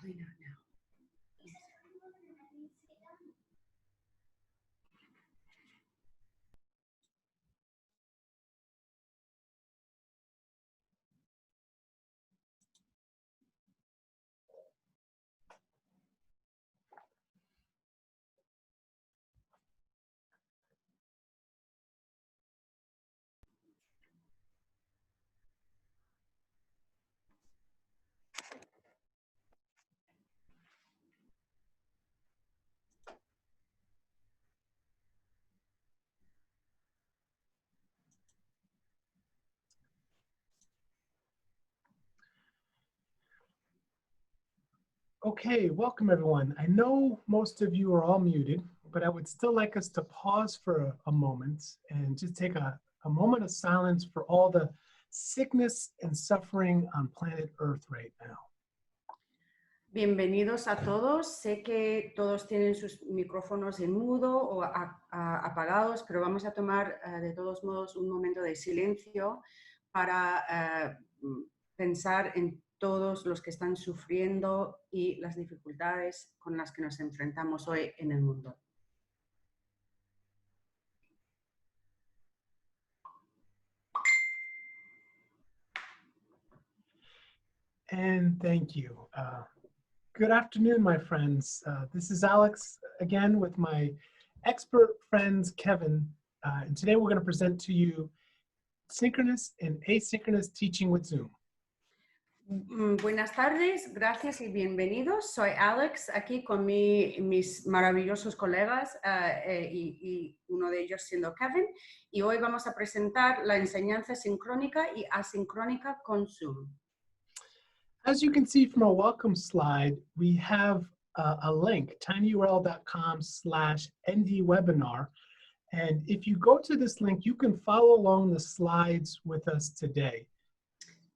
Probably not now. Okay, welcome everyone. I know most of you are all muted, but I would still like us to pause for a moment and just take a moment of silence for all the sickness and suffering on planet Earth right now. Bienvenidos a todos. Sé que todos tienen sus micrófonos en mudo o apagados, pero vamos a tomar de todos modos un momento de silencio para pensar en todos los que están sufriendo y las dificultades con las que nos enfrentamos hoy en el mundo. And thank you. Good afternoon, my friends. This is Alex again with my expert friends, Kevin. And today we're going to present to you synchronous and asynchronous teaching with Zoom. Buenas tardes, gracias y bienvenidos. Soy Alex, aquí con mis maravillosos colegas y uno de ellos siendo Kevin. Y hoy vamos a presentar la enseñanza sincrónica y asincrónica con Zoom. As you can see from our welcome slide, we have a link, tinyurl.com/ndwebinar. And if you go to this link, you can follow along the slides with us today.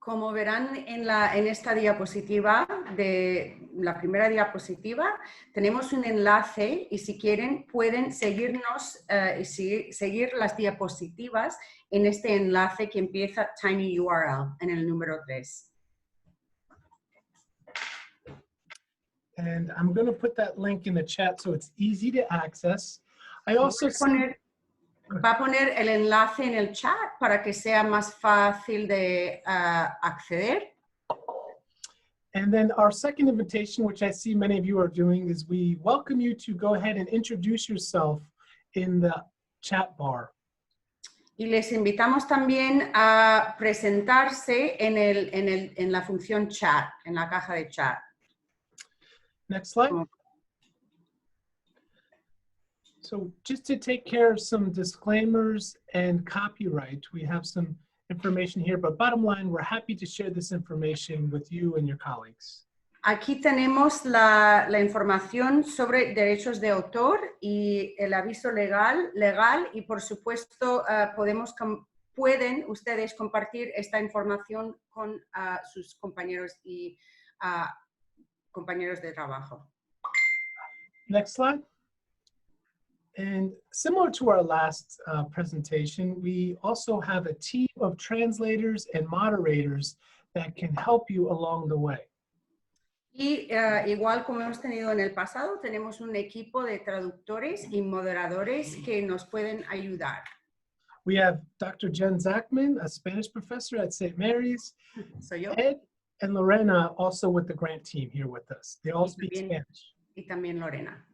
Como verán en esta diapositiva, de la primera diapositiva, tenemos un enlace y si quieren pueden seguirnos y seguir las diapositivas en este enlace que empieza tinyurl en el número 3. And I'm going to put that link in the chat so it's easy to access. I also Va a poner el enlace en el chat para que sea más fácil de acceder. And then our second invitation, which I see many of you are doing, is we welcome you to go ahead and introduce yourself in the chat bar. Y les invitamos también a presentarse en la función chat, en la caja de chat. Next slide. So just to take care of some disclaimers and copyright, we have some information here, but bottom line, we're happy to share this information with you and your colleagues. Aquí tenemos la información sobre derechos de autor y el aviso legal y por supuesto pueden ustedes compartir esta información con sus compañeros y compañeros de trabajo. Next slide. And similar to our last presentation, we also have a team of translators and moderators that can help you along the way. Y igual como hemos tenido en el pasado, tenemos un equipo de traductores y moderadores que nos pueden ayudar. We have Dr. Jen Zachman, a Spanish professor at St. Mary's. Soy yo. Ed and Lorena also with the grant team here with us. They all speak Spanish. Y también Lorena.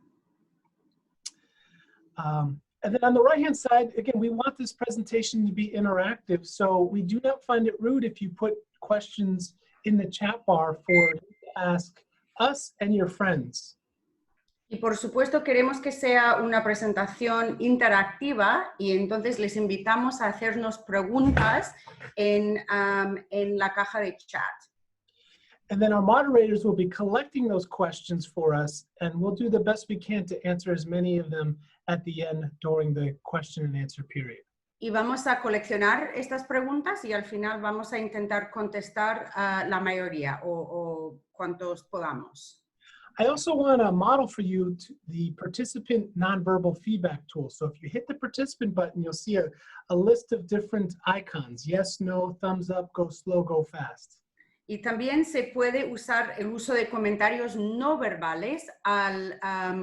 And then on the right-hand side, again, we want this presentation to be interactive, so we do not find it rude if you put questions in the chat bar for you to ask us and your friends. Y por supuesto queremos que sea una presentación interactiva y entonces les invitamos a hacernos preguntas en la caja de chat. And then our moderators will be collecting those questions for us, and we'll do the best we can to answer as many of them at the end during the question and answer period. Y vamos a coleccionar estas preguntas y al final vamos a intentar contestar la mayoría o cuantos podamos. I also want to model for you the participant nonverbal feedback tool. So if you hit the participant button, you'll see a list of different icons. Yes, no, thumbs up, go slow, go fast. Y también se puede usar el uso de comentarios no verbales al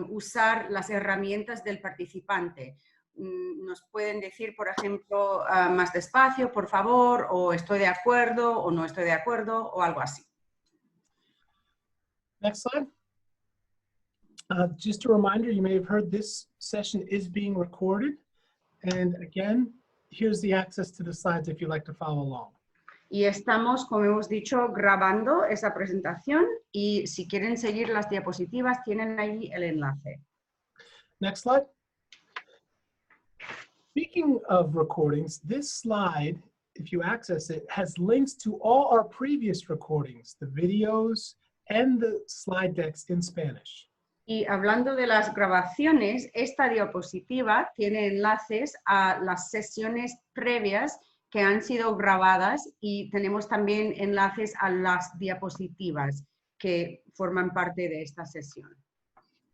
usar las herramientas del participante. Nos pueden decir, por ejemplo, más despacio, por favor, o estoy de acuerdo, o no estoy de acuerdo, o algo así. Next slide. Just a reminder, you may have heard this session is being recorded. And again, here's the access to the slides if you'd like to follow along. Y estamos, como hemos dicho, grabando esa presentación y si quieren seguir las diapositivas tienen ahí el enlace. Next slide. Speaking of recordings, this slide, if you access it, has links to all our previous recordings, the videos and the slide decks in Spanish. Y hablando de las grabaciones, esta diapositiva tiene enlaces a las sesiones previas que han sido grabadas y tenemos también enlaces a las diapositivas que forman parte de esta sesión.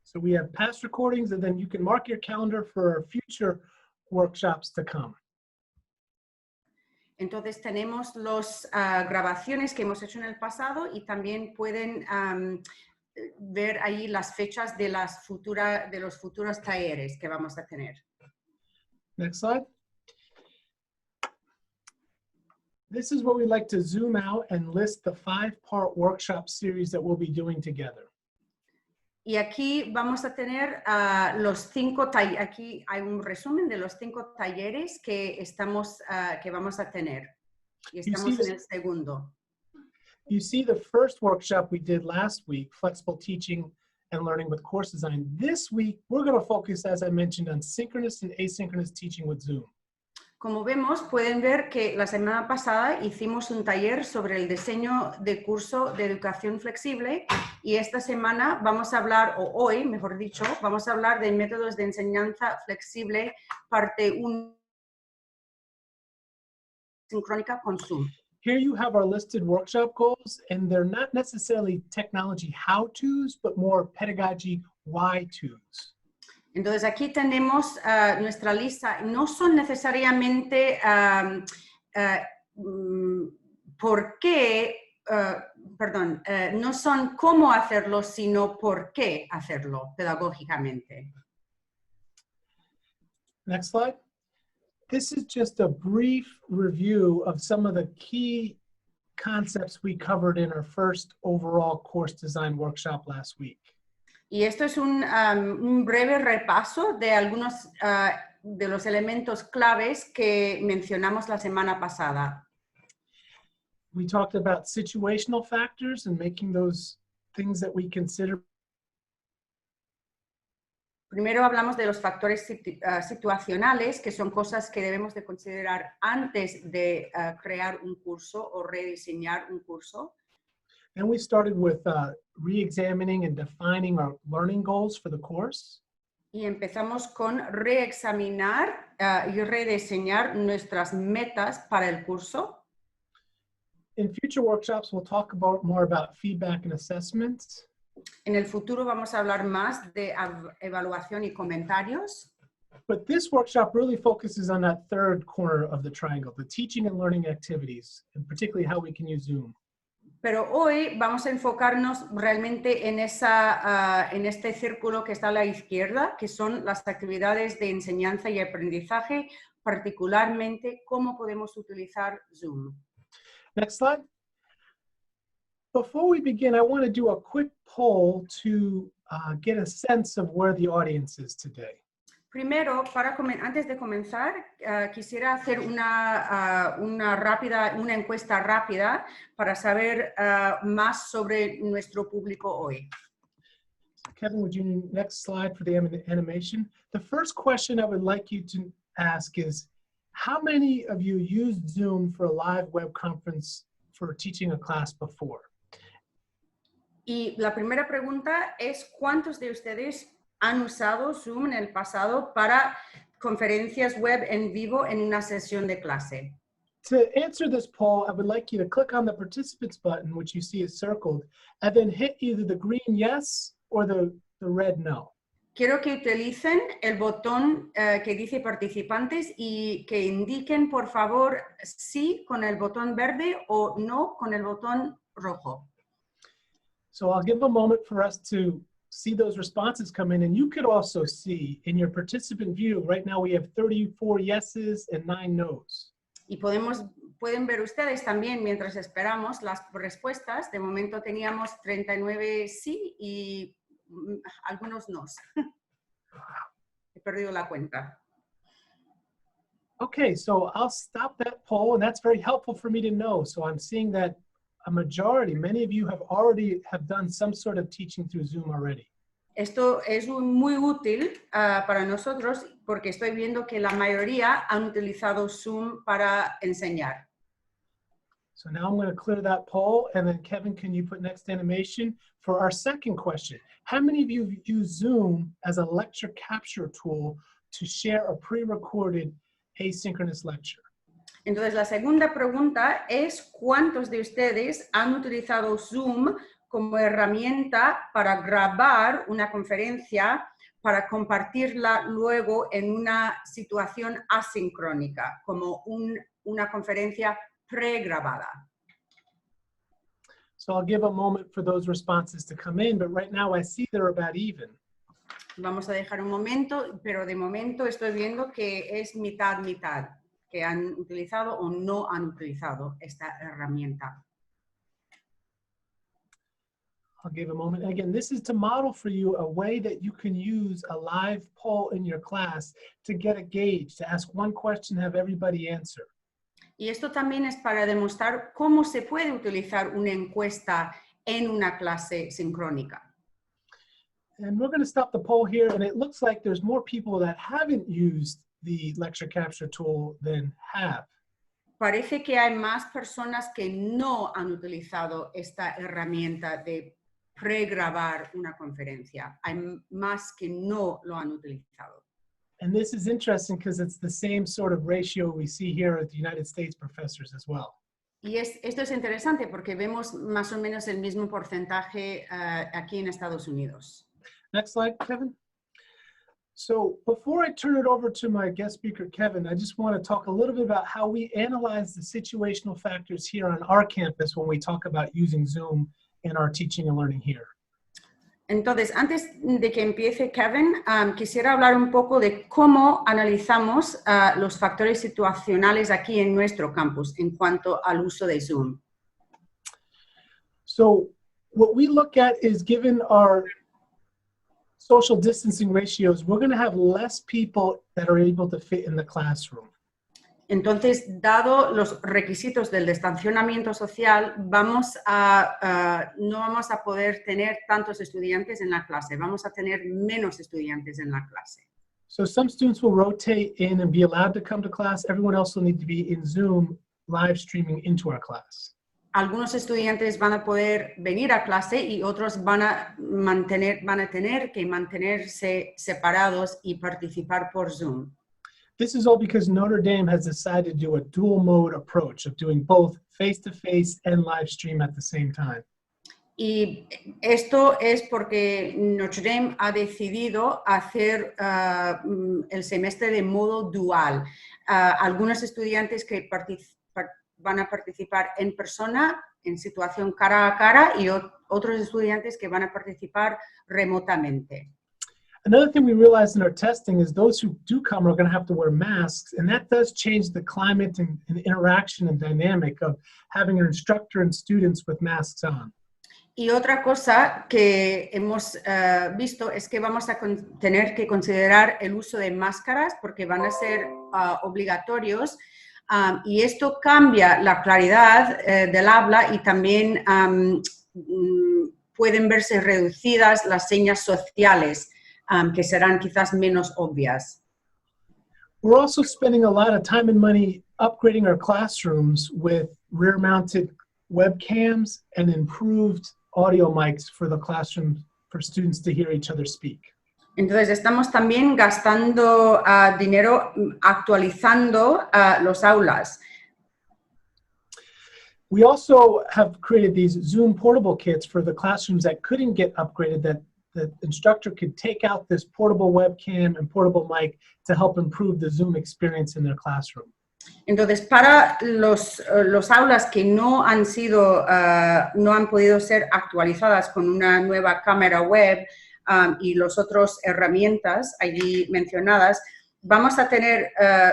So we have past recordings, and then you can mark your calendar for future workshops to come. Entonces tenemos las grabaciones que hemos hecho en el pasado y también pueden ver ahí las fechas de los futuros talleres que vamos a tener. Next slide. This is where we like to zoom out and list the 5-part workshop series that we'll be doing together. Y aquí vamos a tener los 5 talleres, aquí hay un resumen de los 5 talleres que vamos a tener. Y estamos en el segundo. You see the first workshop we did last week, Flexible Teaching and Learning with Course Design. This week, we're going to focus, as I mentioned, on synchronous and asynchronous teaching with Zoom. Como vemos, pueden ver que la semana pasada hicimos un taller sobre el diseño de curso de educación flexible y esta semana vamos a hablar, o hoy, mejor dicho, vamos a hablar de métodos de enseñanza flexible, parte 1, Sincrónica con Zoom. Here you have our listed workshop goals, and they're not necessarily technology how-tos, but more pedagogy why-tos. Entonces aquí tenemos nuestra lista, no son necesariamente no son cómo hacerlo, sino por qué hacerlo pedagógicamente. Next slide. This is just a brief review of some of the key concepts we covered in our first overall course design workshop last week. Y esto es un breve repaso de algunos de los elementos claves que mencionamos la semana pasada. We talked about situational factors and making those things that we consider. Primero hablamos de los factores situacionales, que son cosas que debemos de considerar antes de crear un curso o rediseñar un curso. Then we started with re-examining and defining our learning goals for the course. Y empezamos con reexaminar y rediseñar nuestras metas para el curso. In future workshops, we'll talk more about feedback and assessments. En el futuro vamos a hablar más de evaluación y comentarios. But this workshop really focuses on that third corner of the triangle, the teaching and learning activities, and particularly how we can use Zoom. Pero hoy vamos a enfocarnos realmente en este círculo que está a la izquierda, que son las actividades de enseñanza y aprendizaje, particularmente cómo podemos utilizar Zoom. Next slide. Before we begin, I want to do a quick poll to get a sense of where the audience is today. Primero, antes de comenzar, quisiera hacer una encuesta rápida para saber más sobre nuestro público hoy. Kevin, would you next slide for the animation? The first question I would like you to ask is, how many of you used Zoom for a live web conference for teaching a class before? Y la primera pregunta es, ¿cuántos de ustedes han usado Zoom en el pasado para conferencias web en vivo en una sesión de clase? To answer this poll, I would like you to click on the participants button, which you see is circled, and then hit either the green yes or the red no. quiero que utilicen el botón que dice participantes y que indiquen, por favor, sí con el botón verde o no con el botón rojo. So I'll give a moment for us to see those responses come in, and you could also see in your participant view, right now we have 34 yeses and 9 nos. Y pueden ver ustedes también, mientras esperamos las respuestas, de momento teníamos 39 sí y algunos no. He perdido la cuenta. Okay, so I'll stop that poll, and that's very helpful for me to know. So I'm seeing that a majority, many of you have done some sort of teaching through Zoom already. Esto es muy útil para nosotros porque estoy viendo que la mayoría han utilizado Zoom para enseñar. So now I'm going to clear that poll, and then Kevin, can you put next animation for our second question? How many of you use Zoom as a lecture capture tool to share a pre-recorded asynchronous lecture? Entonces, la segunda pregunta es ¿cuántos de ustedes han utilizado Zoom como herramienta para grabar una conferencia para compartirla luego en una situación asincrónica, como una conferencia pregrabada? So I'll give a moment for those responses to come in, but right now I see they're about even. Vamos a dejar un momento, pero de momento estoy viendo que es mitad-mitad, que han utilizado o no han utilizado esta herramienta. I'll give a moment. And again, this is to model for you a way that you can use a live poll in your class to get a gauge, to ask one question, have everybody answer. Y esto también es para demostrar cómo se puede utilizar una encuesta en una clase sincrónica. And we're going to stop the poll here, and it looks like there's more people that haven't used the lecture capture tool than have. Parece que hay más personas que no han utilizado esta herramienta de pregrabar una conferencia. Hay más que no lo han utilizado. And this is interesting because it's the same sort of ratio we see here at the United States professors as well. Y esto es interesante porque vemos más o menos el mismo porcentaje aquí en Estados Unidos. Next slide, Kevin. So before I turn it over to my guest speaker, Kevin, I just want to talk a little bit about how we analyze the situational factors here on our campus when we talk about using Zoom in our teaching and learning here. Entonces, antes de que empiece Kevin, quisiera hablar un poco de cómo analizamos los factores situacionales aquí en nuestro campus en cuanto al uso de Zoom. So what we look at is, given our social distancing ratios, we're going to have less people that are able to fit in the classroom. Entonces, dado los requisitos del distanciamiento social, no vamos a poder tener tantos estudiantes en la clase, vamos a tener menos estudiantes en la clase. So some students will rotate in and be allowed to come to class. Everyone else will need to be in Zoom live streaming into our class. Algunos estudiantes van a poder venir a clase y otros van a tener que mantenerse separados y participar por Zoom. This is all because Notre Dame has decided to do a dual mode approach of doing both face-to-face and live stream at the same time. Y esto es porque Notre Dame ha decidido hacer el semestre de modo dual. Algunos estudiantes que van a participar en persona, en situación cara a cara, y otros estudiantes que van a participar remotamente. Another thing we realized in our testing is those who do come are going to have to wear masks, and that does change the climate and interaction and dynamic of having an instructor and students with masks on. Y otra cosa que hemos visto es que vamos a tener que considerar el uso de máscaras porque van a ser obligatorios y esto cambia la claridad del habla y también pueden verse reducidas las señas sociales que serán quizás menos obvias. We're also spending a lot of time and money upgrading our classrooms with rear-mounted webcams and improved audio mics for the classroom for students to hear each other speak. Entonces estamos también gastando dinero actualizando los aulas. We also have created these Zoom portable kits for the classrooms that couldn't get upgraded, that the instructor could take out this portable webcam and portable mic to help improve the Zoom experience in their classroom. Entonces, para los aulas que no han podido ser actualizadas con una nueva cámara web y las otras herramientas allí mencionadas, vamos a tener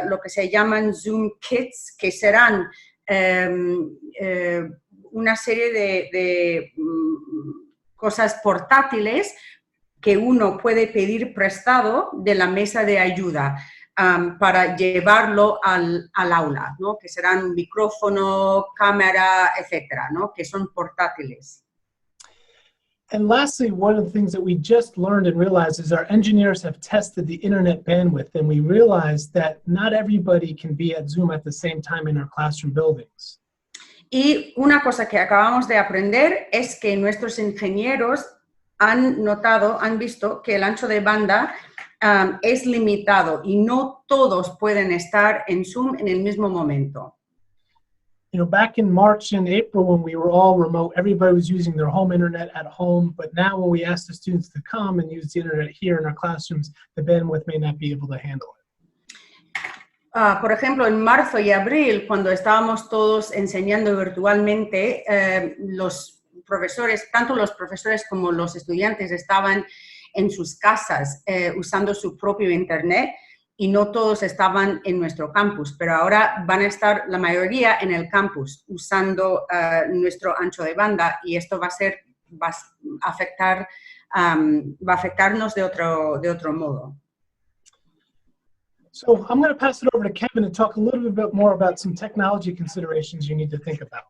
lo que se llaman Zoom Kits, que serán una serie de cosas portátiles que uno puede pedir prestado de la mesa de ayuda para llevarlo al aula, ¿no? Que serán micrófono, cámara, etcétera, ¿no? Que son portátiles. And lastly, one of the things that we just learned and realized is our engineers have tested the internet bandwidth, and we realized that not everybody can be at Zoom at the same time in our classroom buildings. Y una cosa que acabamos de aprender es que nuestros ingenieros han visto que el ancho de banda es limitado y no todos pueden estar en Zoom en el mismo momento. You know, back in March and April when we were all remote, everybody was using their home internet at home, but now when we ask the students to come and use the internet here in our classrooms, the bandwidth may not be able to handle it. Por ejemplo, en marzo y abril, cuando estábamos todos enseñando virtualmente, los profesores, tanto los profesores como los estudiantes estaban en sus casas usando su propio internet y no todos estaban en nuestro campus, pero ahora van a estar la mayoría en el campus usando nuestro ancho de banda y esto va a afectarnos de otro modo. So I'm going to pass it over to Kevin to talk a little bit more about some technology considerations you need to think about.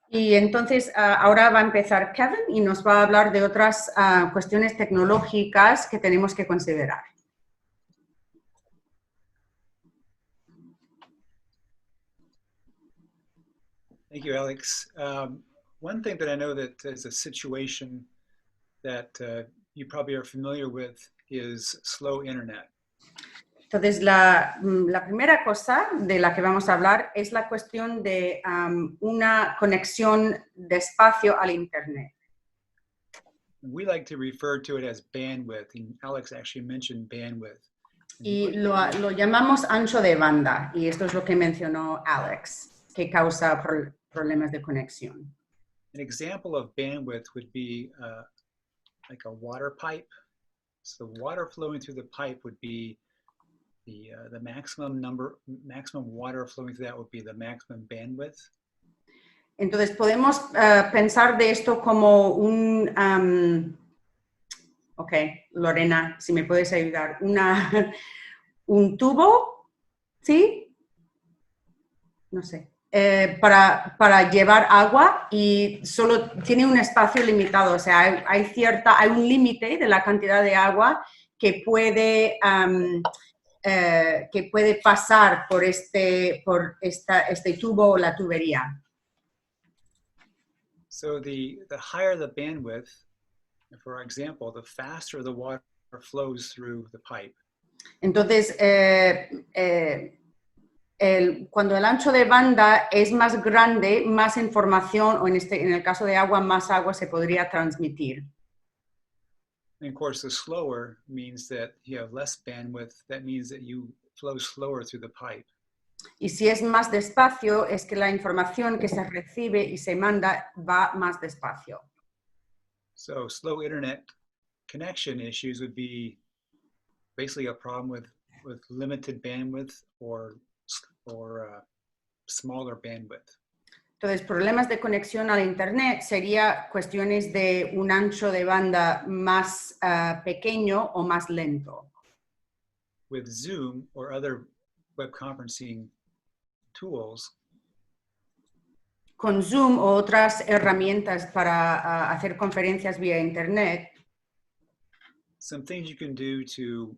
Y entonces ahora va a empezar Kevin y nos va a hablar de otras cuestiones tecnológicas que tenemos que considerar. Thank you, Alex. One thing that I know that is a situation that you probably are familiar with is slow internet. Entonces, la primera cosa de la que vamos a hablar es la cuestión de una conexión despacio al Internet. We like to refer to it as bandwidth, and Alex actually mentioned bandwidth. Y lo llamamos ancho de banda, y esto es lo que mencionó Alex, que causa problemas de conexión. An example of bandwidth would be like a water pipe. So water flowing through the pipe would be the maximum water flowing through that would be the maximum bandwidth. Entonces podemos pensar de esto como ok, Lorena, si me puedes ayudar, un tubo, ¿sí? No sé, para llevar agua y solo tiene un espacio limitado, o sea, hay un límite de la cantidad de agua que puede pasar por este tubo o la tubería. So the higher the bandwidth, for example, the faster the water flows through the pipe. Entonces, cuando el ancho de banda es más grande, más información, o en el caso de agua, más agua se podría transmitir. And of course, the slower means that you have less bandwidth. That means that you flow slower through the pipe. Y si es más despacio, es que la información que se recibe y se manda va más despacio. So slow internet connection issues would be basically a problem with limited bandwidth or smaller bandwidth. Entonces, problemas de conexión al Internet sería cuestiones de un ancho de banda más pequeño o más lento. With Zoom or other web conferencing tools, con Zoom o otras herramientas para hacer conferencias vía Internet, some things you can do to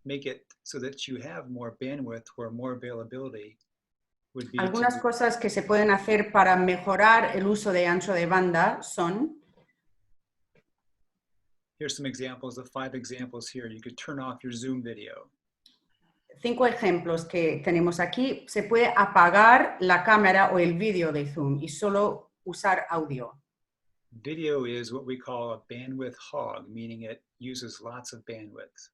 make it so that you have more bandwidth or more availability would be algunas cosas que se pueden hacer para mejorar el uso de ancho de banda son. Here's some examples, the 5 examples here. You could turn off your Zoom video. 5 ejemplos que tenemos aquí. Se puede apagar la cámara o el vídeo de Zoom y solo usar audio. Video is what we call a bandwidth hog, meaning it uses lots of bandwidth.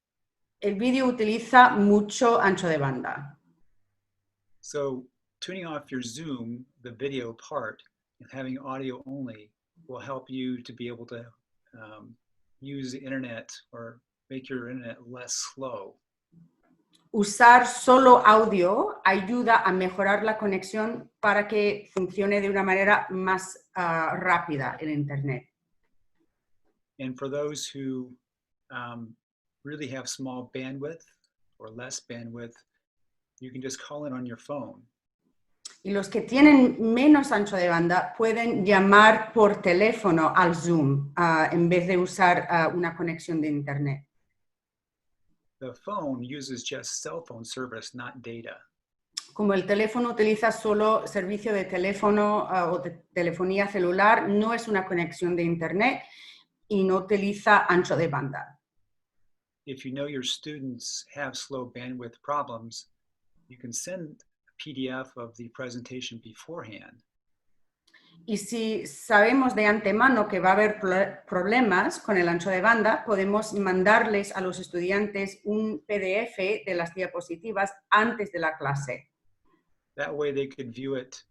El vídeo utiliza mucho ancho de banda. So tuning off your Zoom, the video part, and having audio only will help you to be able to use the internet or make your internet less slow. Usar solo audio ayuda a mejorar la conexión para que funcione de una manera más rápida el Internet. And for those who really have small bandwidth or less bandwidth, you can just call in on your phone. Y los que tienen menos ancho de banda pueden llamar por teléfono al Zoom en vez de usar una conexión de Internet. The phone uses just cell phone service, not data. Como el teléfono utiliza solo servicio de teléfono o de telefonía celular, no es una conexión de Internet y no utiliza ancho de banda. If you know your students have slow bandwidth problems, you can send a PDF of the presentation beforehand. Y si sabemos de antemano que va a haber problemas con el ancho de banda, podemos mandarles a los estudiantes un PDF de las diapositivas antes de la clase. That way they could view it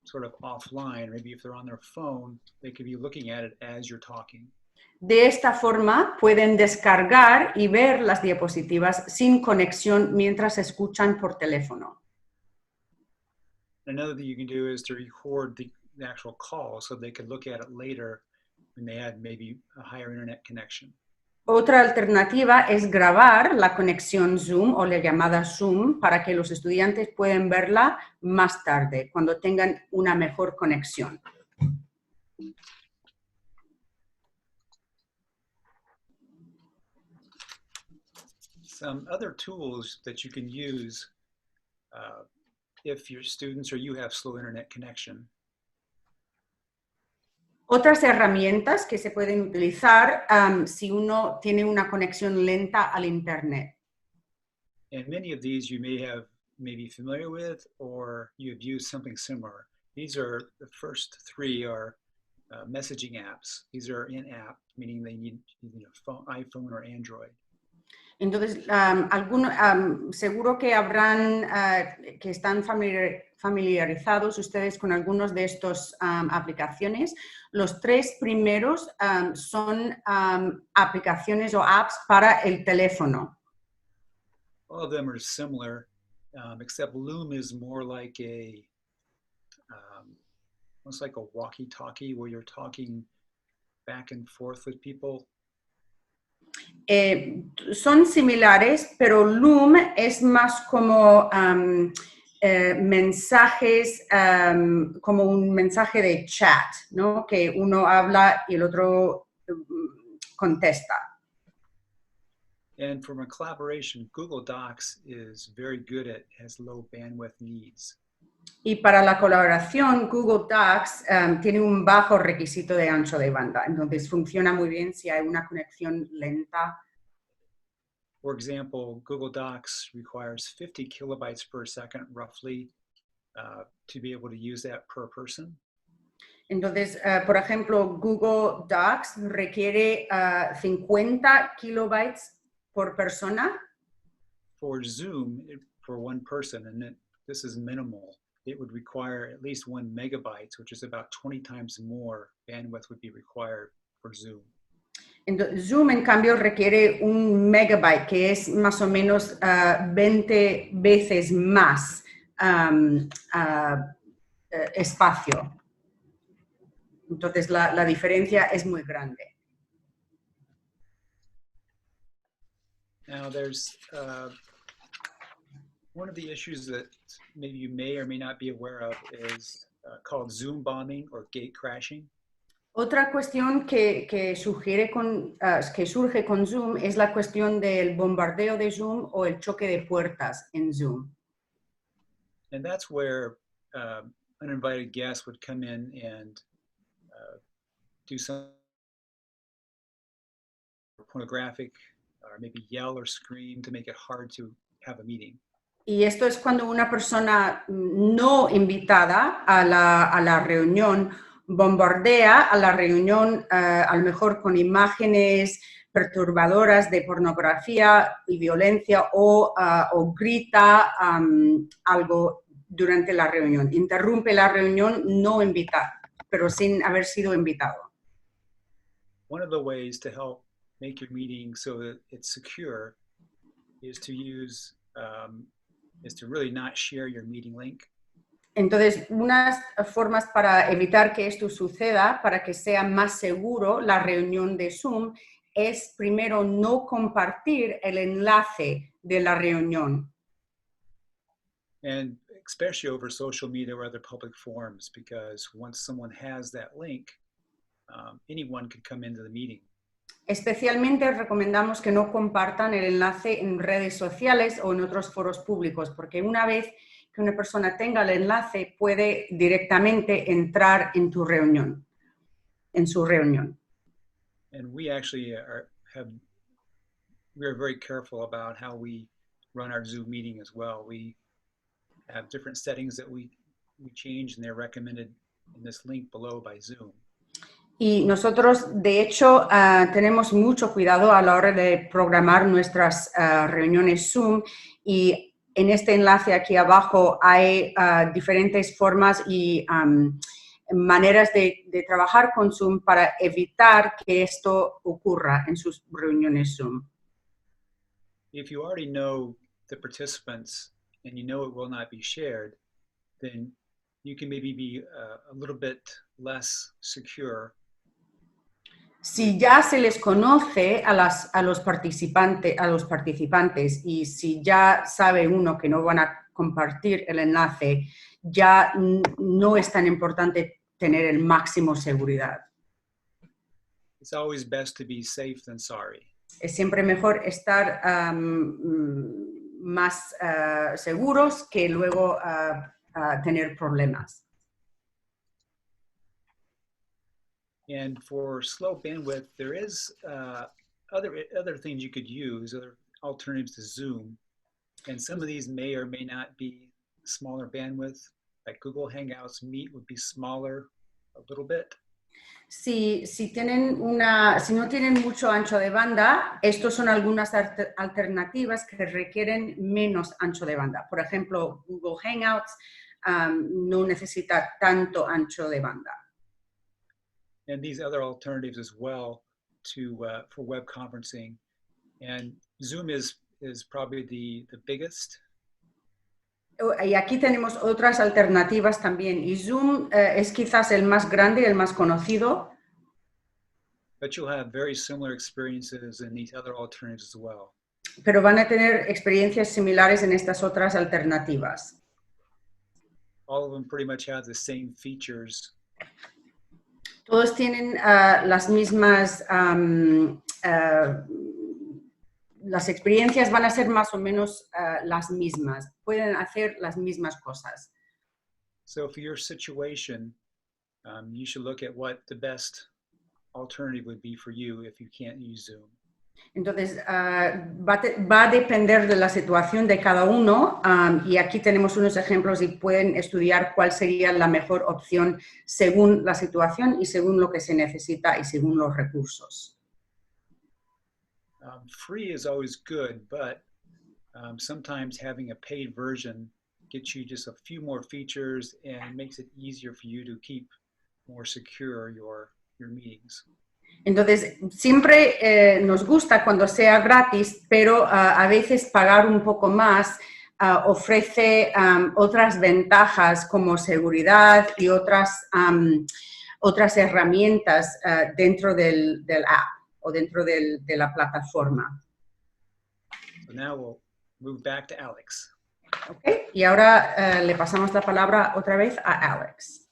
sort of offline. Maybe if they're on their phone, they could be looking at it as you're talking. De esta forma pueden descargar y ver las diapositivas sin conexión mientras escuchan por teléfono. Another thing you can do is to record the actual call so they could look at it later when they had maybe a higher internet connection. Otra alternativa es grabar la conexión Zoom o la llamada Zoom para que los estudiantes puedan verla más tarde, cuando tengan una mejor conexión. Some other tools that you can use if your students or you have slow internet connection. Otras herramientas que se pueden utilizar si uno tiene una conexión lenta al Internet. And many of these you may be familiar with or you have used something similar. These are, the first three are messaging apps. These are in-app, meaning they need iPhone or Android. Entonces, seguro que que están familiarizados ustedes con algunos de estas aplicaciones. Los tres primeros son aplicaciones o apps para el teléfono. All of them are similar, except Loom is more like almost like a walkie-talkie where you're talking back and forth with people. Son similares, pero Loom es más como mensajes, como un mensaje de chat, ¿no? Que uno habla y el otro contesta. And from a collaboration, Google Docs is very good at has low bandwidth needs. Y para la colaboración, Google Docs tiene un bajo requisito de ancho de banda, entonces funciona muy bien si hay una conexión lenta. For example, Google Docs requires 50 kilobytes per second, roughly, to be able to use that per person. Entonces, por ejemplo, Google Docs requiere 50 kilobytes por persona. For Zoom, for one person, and this is minimal, it would require at least 1 megabytes, which is about 20 times more bandwidth would be required for Zoom. Entonces, Zoom, en cambio, requiere 1 megabyte, que es más o menos 20 veces más espacio. Entonces, la diferencia es muy grande. Now, there's one of the issues that maybe you may or may not be aware of is called Zoom bombing or gate crashing. Otra cuestión que surge con Zoom es la cuestión del bombardeo de Zoom o el choque de puertas en Zoom. And that's where uninvited guests would come in and do some pornographic or maybe yell or scream to make it hard to have a meeting. Y esto es cuando una persona no invitada a la reunión bombardea a la reunión a lo mejor con imágenes perturbadoras de pornografía y violencia o grita algo durante la reunión. Interrumpe la reunión no invitado, pero sin haber sido invitado. One of the ways to help make your meeting so that it's secure is to use, is to really not share your meeting link. Entonces, unas formas para evitar que esto suceda, para que sea más seguro la reunión de Zoom, es primero no compartir el enlace de la reunión. And especially over social media or other public forums, because once someone has that link, anyone can come into the meeting. Especialmente recomendamos que no compartan el enlace en redes sociales o en otros foros públicos, porque una vez que una persona tenga el enlace puede directamente entrar en tu reunión, en su reunión. And we actually we are very careful about how we run our Zoom meeting as well. We have different settings that we change, and they're recommended in this link below by Zoom. Y nosotros, de hecho, tenemos mucho cuidado a la hora de programar nuestras reuniones Zoom, y en este enlace aquí abajo hay diferentes formas y maneras de trabajar con Zoom para evitar que esto ocurra en sus reuniones Zoom. If you already know the participants and you know it will not be shared, then you can maybe be a little bit less secure. Si ya se les conoce a los participantes y si ya sabe uno que no van a compartir el enlace, ya no es tan importante tener el máximo seguridad. It's always best to be safe than sorry. Es siempre mejor estar más seguros que luego tener problemas. And for slow bandwidth, there is other things you could use, other alternatives to Zoom. And some of these may or may not be smaller bandwidth, like Google Hangouts Meet would be smaller a little bit. Si no tienen mucho ancho de banda, estos son algunas alternativas que requieren menos ancho de banda. Por ejemplo, Google Hangouts no necesita tanto ancho de banda. And these other alternatives as well for web conferencing. And Zoom is probably the biggest. Y aquí tenemos otras alternativas también. Y Zoom es quizás el más grande y el más conocido. But you'll have very similar experiences in these other alternatives as well. Pero van a tener experiencias similares en estas otras alternativas. All of them pretty much have the same features. Todos tienen las mismas, las experiencias van a ser más o menos las mismas, pueden hacer las mismas cosas. So for your situation, you should look at what the best alternative would be for you if you can't use Zoom. Entonces, va a depender de la situación de cada uno, y aquí tenemos unos ejemplos y pueden estudiar cuál sería la mejor opción según la situación y según lo que se necesita y según los recursos. Free is always good, but sometimes having a paid version gets you just a few more features and makes it easier for you to keep more secure your meetings. Entonces, siempre nos gusta cuando sea gratis, pero a veces pagar un poco más ofrece otras ventajas como seguridad y otras herramientas dentro del app o dentro de la plataforma. So now we'll move back to Alex. Okay. Y ahora le pasamos la palabra otra vez a Alex.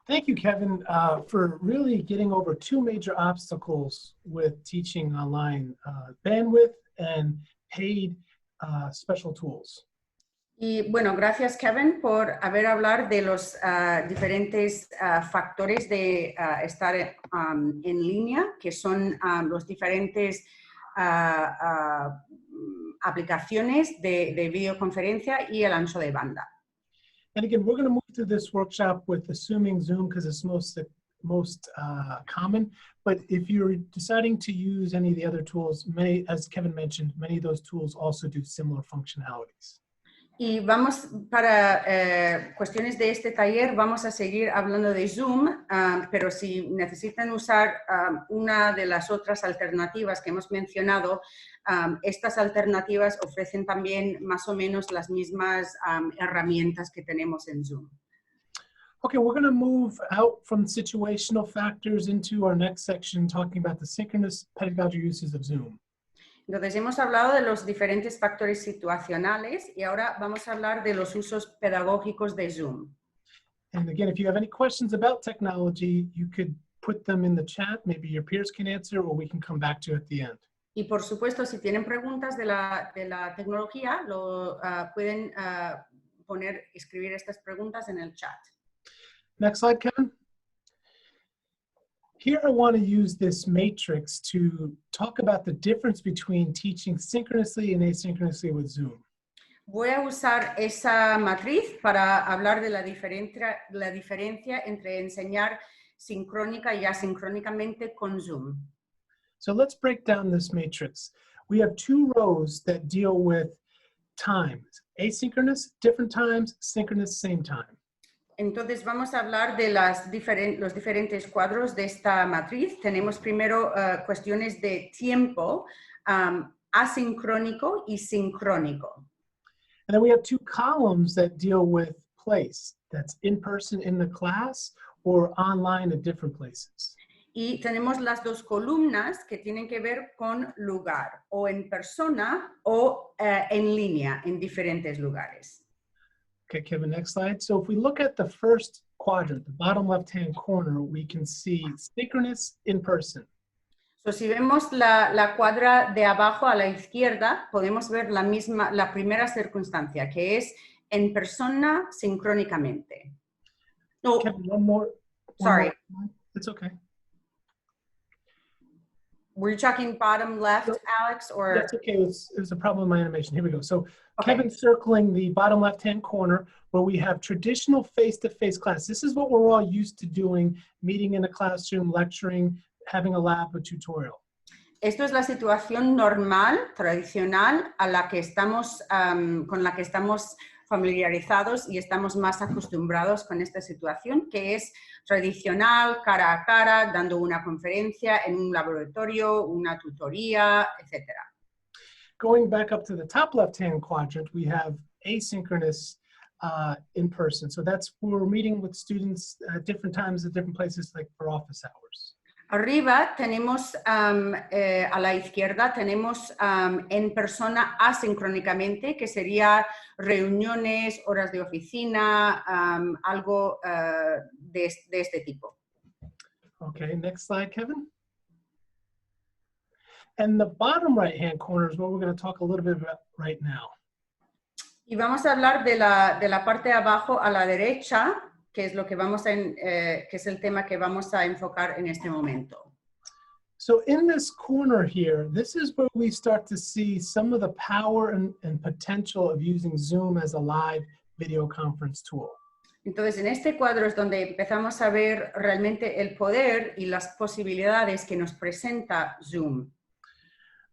Thank you, Kevin, for really getting over two major obstacles with teaching online, bandwidth and paid special tools. Y bueno, gracias, Kevin, por haber hablado de los diferentes factores de estar en línea, que son los diferentes aplicaciones de videoconferencia y el ancho de banda. And again, we're going to move through this workshop with assuming Zoom because it's most common. But if you're deciding to use any of the other tools, many, as Kevin mentioned, many of those tools also do similar functionalities. Y vamos, para cuestiones de este taller, vamos a seguir hablando de Zoom, pero si necesitan usar una de las otras alternativas que hemos mencionado, estas alternativas ofrecen también más o menos las mismas herramientas que tenemos en Zoom. Okay, we're going to move out from situational factors into our next section, talking about the synchronous pedagogy uses of Zoom. Entonces, hemos hablado de los diferentes factores situacionales y ahora vamos a hablar de los usos pedagógicos de Zoom. And again, if you have any questions about technology, you could put them in the chat. Maybe your peers can answer, or we can come back to at the end. Y por supuesto, si tienen preguntas de la tecnología, pueden escribir estas preguntas en el chat. Next slide, Kevin. Here I want to use this matrix to talk about the difference between teaching synchronously and asynchronously with Zoom. Voy a usar esa matriz para hablar de la diferencia entre enseñar sincrónica y asincrónicamente con Zoom. So let's break down this matrix. We have two rows that deal with times. Asynchronous, different times, synchronous, same time. Entonces vamos a hablar de los diferentes cuadros de esta matriz. Tenemos primero cuestiones de tiempo, asincrónico y sincrónico. And then we have two columns that deal with place. That's in person in the class or online at different places. Y tenemos las dos columnas que tienen que ver con lugar, o en persona o en línea, en diferentes lugares. Okay, Kevin, next slide. So if we look at the first quadrant, the bottom left-hand corner, we can see synchronous in person. So, si vemos la cuadra de abajo a la izquierda, podemos ver la primera circunstancia, que es en persona sincrónicamente. No, Kevin, one more. Sorry. More. It's okay. Were you talking bottom left, Alex, or? That's okay. It was a problem with my animation. Here we go. So Okay. Kevin's circling the bottom left-hand corner where we have traditional face-to-face class. This is what we're all used to doing, meeting in a classroom, lecturing, having a lab, a tutorial. Esto es la situación normal, tradicional, a la que estamos, con la que estamos familiarizados y estamos más acostumbrados con esta situación, que es tradicional, cara a cara, dando una conferencia en un laboratorio, una tutoría, etc. Going back up to the top left-hand quadrant, we have asynchronous in person. So that's where we're meeting with students at different times at different places, like for office hours. Arriba tenemos, a la izquierda, tenemos en persona asincrónicamente, que sería reuniones, horas de oficina, algo de este tipo. Okay, next slide, Kevin. And the bottom right-hand corner is what we're going to talk a little bit about right now. Y vamos a hablar de la parte de abajo a la derecha, que es lo que que es el tema que vamos a enfocar en este momento. So in this corner here, this is where we start to see some of the power and potential of using Zoom as a live video conference tool. Entonces, en este cuadro es donde empezamos a ver realmente el poder y las posibilidades que nos presenta Zoom.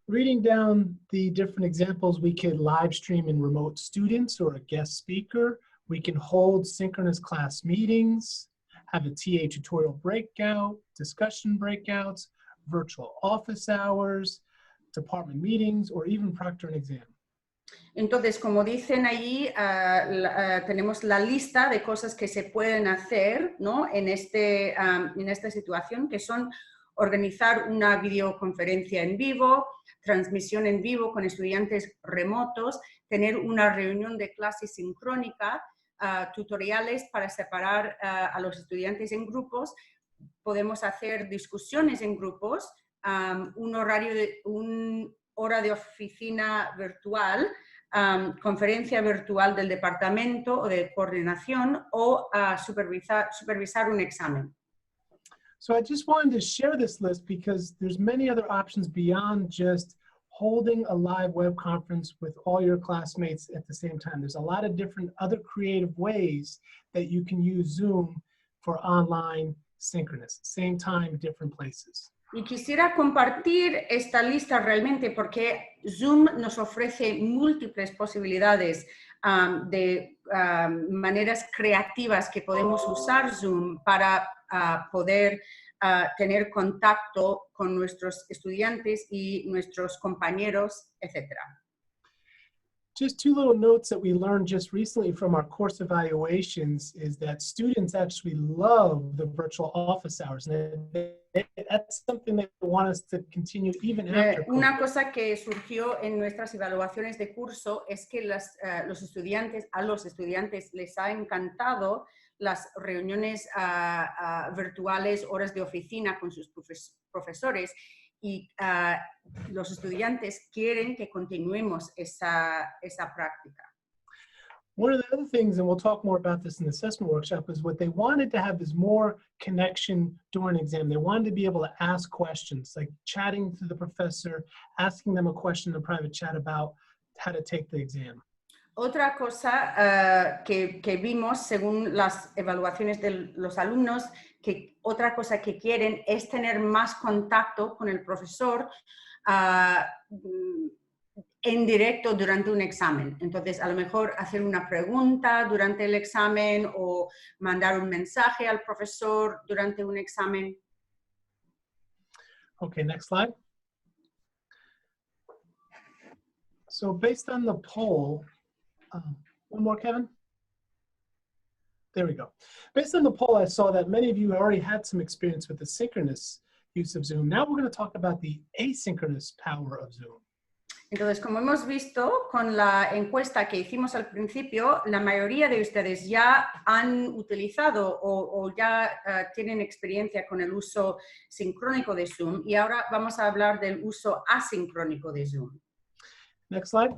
Reading down the different examples, we could live stream in remote students or a guest speaker. We can hold synchronous class meetings, have a TA tutorial breakout, discussion breakouts, virtual office hours, department meetings, or even proctor and exam. Entonces, como dicen allí, tenemos la lista de cosas que se pueden hacer, ¿no? en esta situación, que son organizar una videoconferencia en vivo, transmisión en vivo con estudiantes remotos, tener una reunión de clase sincrónica, tutoriales para separar a los estudiantes en grupos, podemos hacer discusiones en grupos, una hora de oficina virtual, conferencia virtual del departamento o de coordinación o supervisar un examen. So I just wanted to share this list because there's many other options beyond just holding a live web conference with all your classmates at the same time. There's a lot of different other creative ways that you can use Zoom for online synchronous, same time, different places. Y quisiera compartir esta lista realmente porque Zoom nos ofrece múltiples posibilidades de maneras creativas que podemos usar Zoom para poder tener contacto con nuestros estudiantes y nuestros compañeros, etc. Just two little notes that we learned just recently from our course evaluations is that students actually love the virtual office hours. And that's something that we want us to continue even after COVID. Una cosa que surgió en nuestras evaluaciones de curso es que a los estudiantes les ha encantado las reuniones virtuales, horas de oficina con sus profesores, y los estudiantes quieren que continuemos esa práctica. One of the other things, and we'll talk more about this in the assessment workshop, is what they wanted to have is more connection during an exam. They wanted to be able to ask questions, like chatting to the professor, asking them a question in a private chat about how to take the exam. Otra cosa que vimos según las evaluaciones de los alumnos, que otra cosa que quieren es tener más contacto con el profesor en directo durante un examen. Entonces, a lo mejor hacer una pregunta durante el examen o mandar un mensaje al profesor durante un examen. Okay, next slide. So based on the poll, one more, Kevin? There we go. Based on the poll, I saw that many of you already had some experience with the synchronous use of Zoom. Now we're going to talk about the asynchronous power of Zoom. Entonces, como hemos visto con la encuesta que hicimos al principio, la mayoría de ustedes ya han utilizado o ya tienen experiencia con el uso sincrónico de Zoom, y ahora vamos a hablar del uso asincrónico de Zoom. Next slide.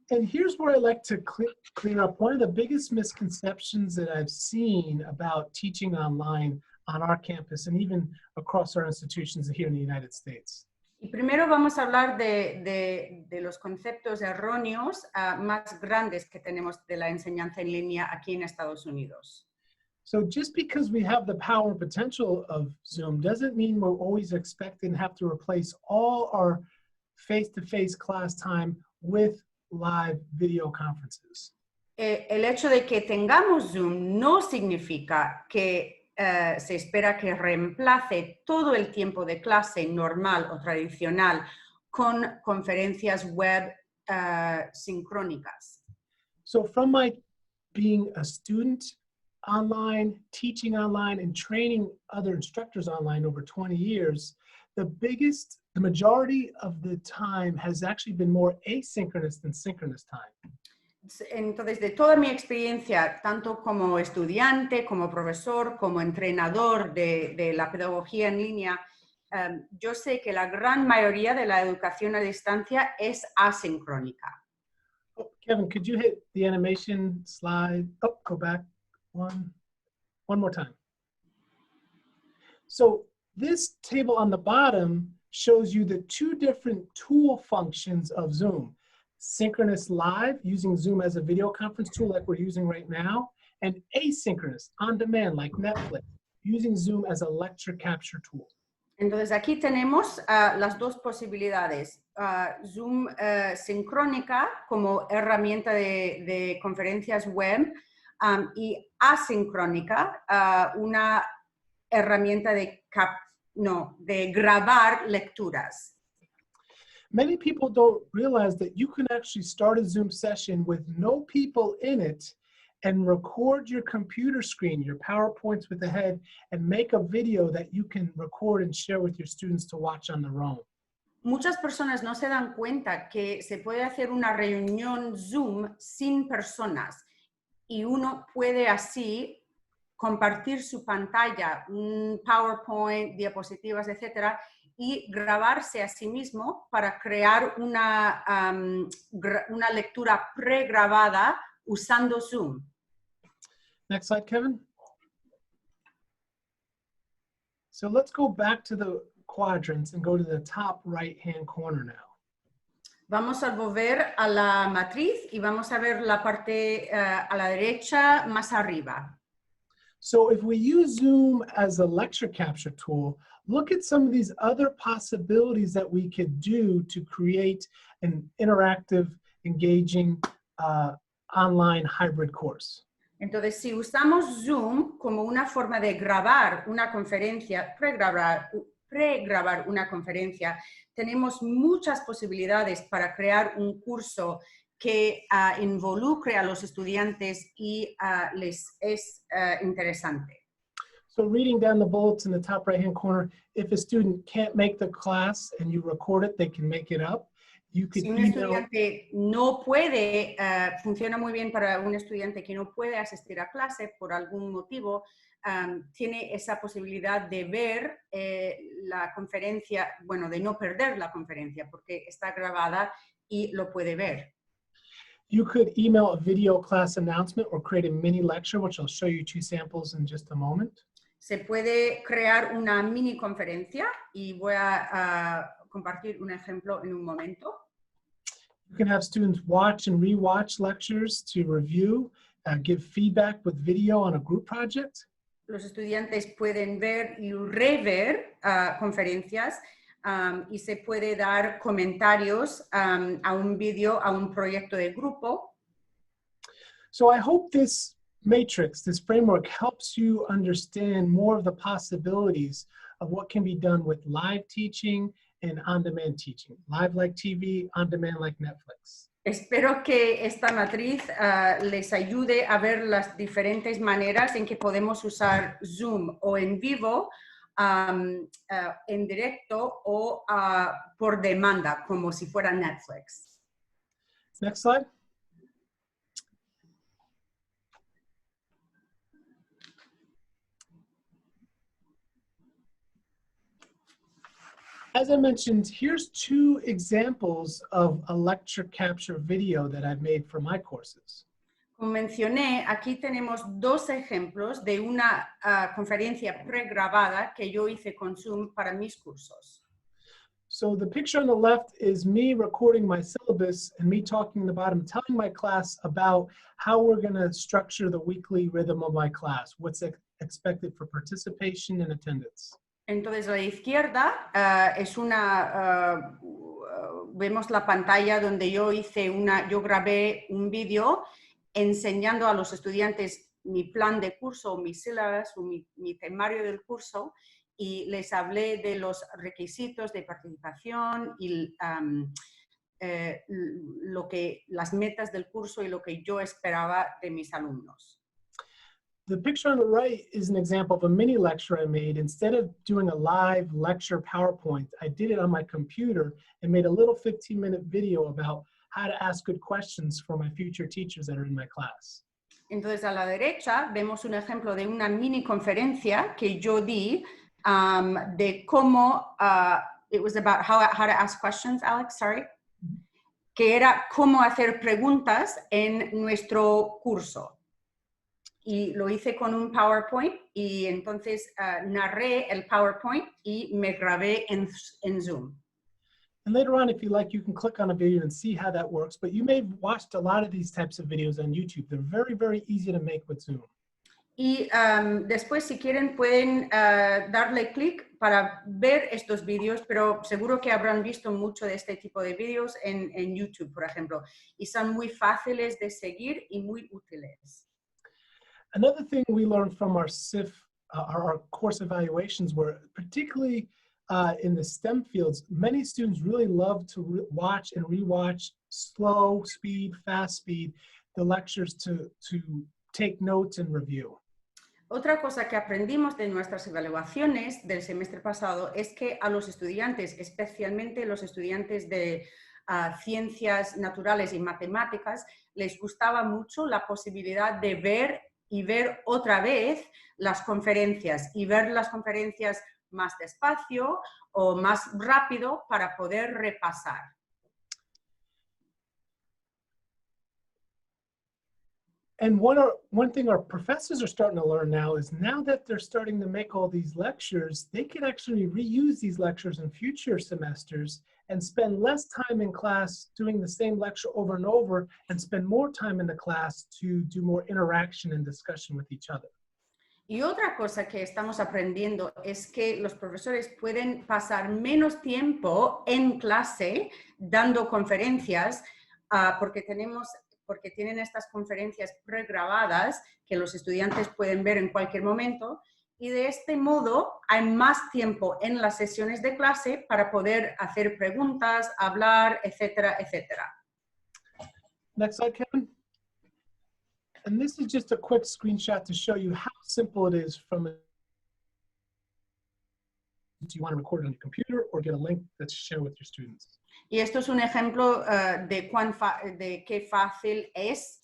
And here's where I like to clear up one of the biggest misconceptions that I've seen about teaching online on our campus and even across our institutions here in the United States. Y primero vamos a hablar de los conceptos erróneos más grandes que tenemos de la enseñanza en línea aquí en Estados Unidos. So just because we have the power and potential of Zoom doesn't mean we're always expecting to have to replace all our face-to-face class time with live video conferences. El hecho de que tengamos Zoom no significa que se espera que reemplace todo el tiempo de clase normal o tradicional con conferencias web sincrónicas. So from my being a student online, teaching online, and training other instructors online over 20 years, the majority of the time has actually been more asynchronous than synchronous time. Entonces, de toda mi experiencia, tanto como estudiante, como profesor, como entrenador de la pedagogía en línea, yo sé que la gran mayoría de la educación a distancia es asincrónica. Oh, Kevin, could you hit the animation slide? Oh, go back one more time. So this table on the bottom shows you the two different tool functions of Zoom. Synchronous live, using Zoom as a video conference tool like we're using right now, and asynchronous, on demand, like Netflix, using Zoom as a lecture capture tool. Entonces aquí tenemos las dos posibilidades. Zoom sincrónica como herramienta de conferencias web y asincrónica, una herramienta de grabar lecturas. Many people don't realize that you can actually start a Zoom session with no people in it and record your computer screen, your PowerPoints with the head, and make a video that you can record and share with your students to watch on their own. Muchas personas no se dan cuenta que se puede hacer una reunión Zoom sin personas y uno puede así compartir su pantalla, un PowerPoint, diapositivas, etcétera, y grabarse a sí mismo para crear una lectura pregrabada usando Zoom. Next slide, Kevin. So let's go back to the quadrants and go to the top right-hand corner now. Vamos a volver a la matriz y vamos a ver la parte a la derecha más arriba. So if we use Zoom as a lecture capture tool, look at some of these other possibilities that we could do to create an interactive, engaging online hybrid course. Entonces, si usamos Zoom como una forma de grabar una conferencia, pregrabar una conferencia, tenemos muchas posibilidades para crear un curso que involucre a los estudiantes y les es interesante. So reading down the bullets in the top right-hand corner, if a student can't make the class and you record it, they can make it up. You could Si un email. estudiante no puede, funciona muy bien para un estudiante que no puede asistir a clase por algún motivo, tiene esa posibilidad de ver la conferencia, bueno, de no perder la conferencia porque está grabada y lo puede ver. You could email a video class announcement or create a mini lecture, which I'll show you 2 samples in just a moment. Se puede crear una mini conferencia y voy a compartir un ejemplo en un momento. You can have students watch and rewatch lectures to review, give feedback with video on a group project. Los estudiantes pueden ver y rever conferencias y se puede dar comentarios a un vídeo, a un proyecto de grupo. So I hope this matrix, this framework, helps you understand more of the possibilities of what can be done with live teaching and on-demand teaching. Live like TV, on-demand like Netflix. Espero que esta matriz les ayude a ver las diferentes maneras en que podemos usar Zoom o en vivo, en directo o por demanda, como si fuera Netflix. Next slide. As I mentioned, here's 2 examples of a lecture capture video that I've made for my courses. Como mencioné, aquí tenemos 2 ejemplos de una conferencia pregrabada que yo hice con Zoom para mis cursos. So the picture on the left is me recording my syllabus and me talking in the bottom, telling my class about how we're going to structure the weekly rhythm of my class, what's expected for participation and attendance. Entonces, a la izquierda vemos la pantalla donde yo grabé un vídeo enseñando a los estudiantes mi plan de curso, mis sílabas, mi temario del curso, y les hablé de los requisitos de participación y las metas del curso y lo que yo esperaba de mis alumnos. The picture on the right is an example of a mini lecture I made. Instead of doing a live lecture PowerPoint, I did it on my computer and made a little 15-minute video about how to ask good questions for my future teachers that are in my class. Entonces, a la derecha vemos un ejemplo de una mini conferencia que yo di de cómo, it was about how to ask questions, Alex, sorry, que era cómo hacer preguntas en nuestro curso. Y lo hice con un PowerPoint y entonces narré el PowerPoint y me grabé en Zoom. And later on, if you like, you can click on a video and see how that works. But you may have watched a lot of these types of videos on YouTube. They're very, very easy to make with Zoom. Y después, si quieren, pueden darle clic para ver estos vídeos, pero seguro que habrán visto mucho de este tipo de vídeos en YouTube, por ejemplo. Y son muy fáciles de seguir y muy útiles. Another thing we learned from our CIF, our course evaluations, were particularly in the STEM fields, many students really love to watch and rewatch slow speed, fast speed, the lectures to take notes and review. Otra cosa que aprendimos de nuestras evaluaciones del semestre pasado es que a los estudiantes, especialmente los estudiantes de ciencias naturales y matemáticas, les gustaba mucho la posibilidad de ver y ver otra vez las conferencias y ver las conferencias más despacio o más rápido para poder repasar. And one thing our professors are starting to learn now is now that they're starting to make all these lectures, they can actually reuse these lectures in future semesters and spend less time in class doing the same lecture over and over and spend more time in the class to do more interaction and discussion with each other. Y otra cosa que estamos aprendiendo es que los profesores pueden pasar menos tiempo en clase dando conferencias porque tienen estas conferencias pregrabadas que los estudiantes pueden ver en cualquier momento, y de este modo hay más tiempo en las sesiones de clase para poder hacer preguntas, hablar, etcétera, etcétera. Next slide, Kevin. And this is just a quick screenshot to show you how simple it is from do you want to record it on your computer or get a link that's shared with your students. Y esto es un ejemplo de qué fácil es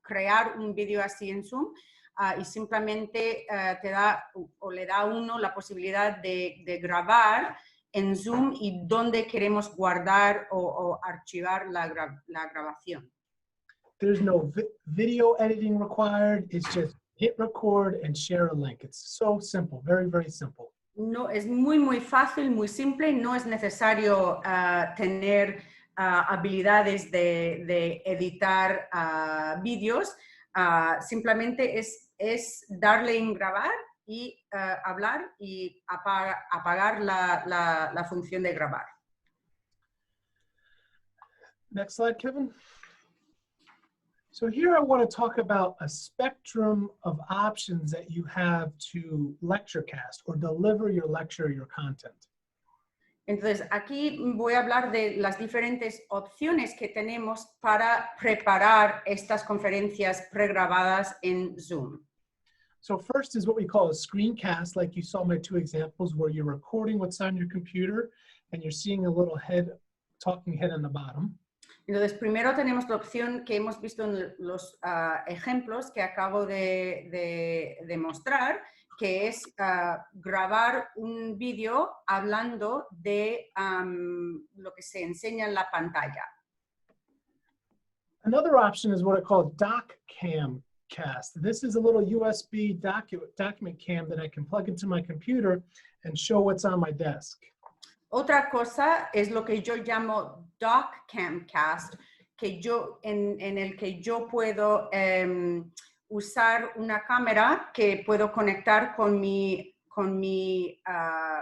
crear un vídeo así en Zoom. Y simplemente te da o le da a uno la posibilidad de grabar en Zoom y dónde queremos guardar o archivar la grabación. There's no video editing required. It's just hit record and share a link. It's so simple, very, very simple. No, es muy fácil, muy simple. No es necesario tener habilidades de editar vídeos. Simplemente es darle en grabar y hablar y apagar la función de grabar. Next slide, Kevin. So here I want to talk about a spectrum of options that you have to lecturecast or deliver your lecture or your content. Entonces, aquí voy a hablar de las diferentes opciones que tenemos para preparar estas conferencias pregrabadas en Zoom. So first is what we call a screencast, like you saw my two examples where you're recording what's on your computer and you're seeing a little talking head on the bottom. Entonces, primero tenemos la opción que hemos visto en los ejemplos que acabo de mostrar, que es grabar un vídeo hablando de lo que se enseña en la pantalla. Another option is what I call DocCam cast. This is a little USB document cam that I can plug into my computer and show what's on my desk. Otra cosa es lo que yo llamo DocCam cast, en el que yo puedo usar una cámara que puedo conectar con mi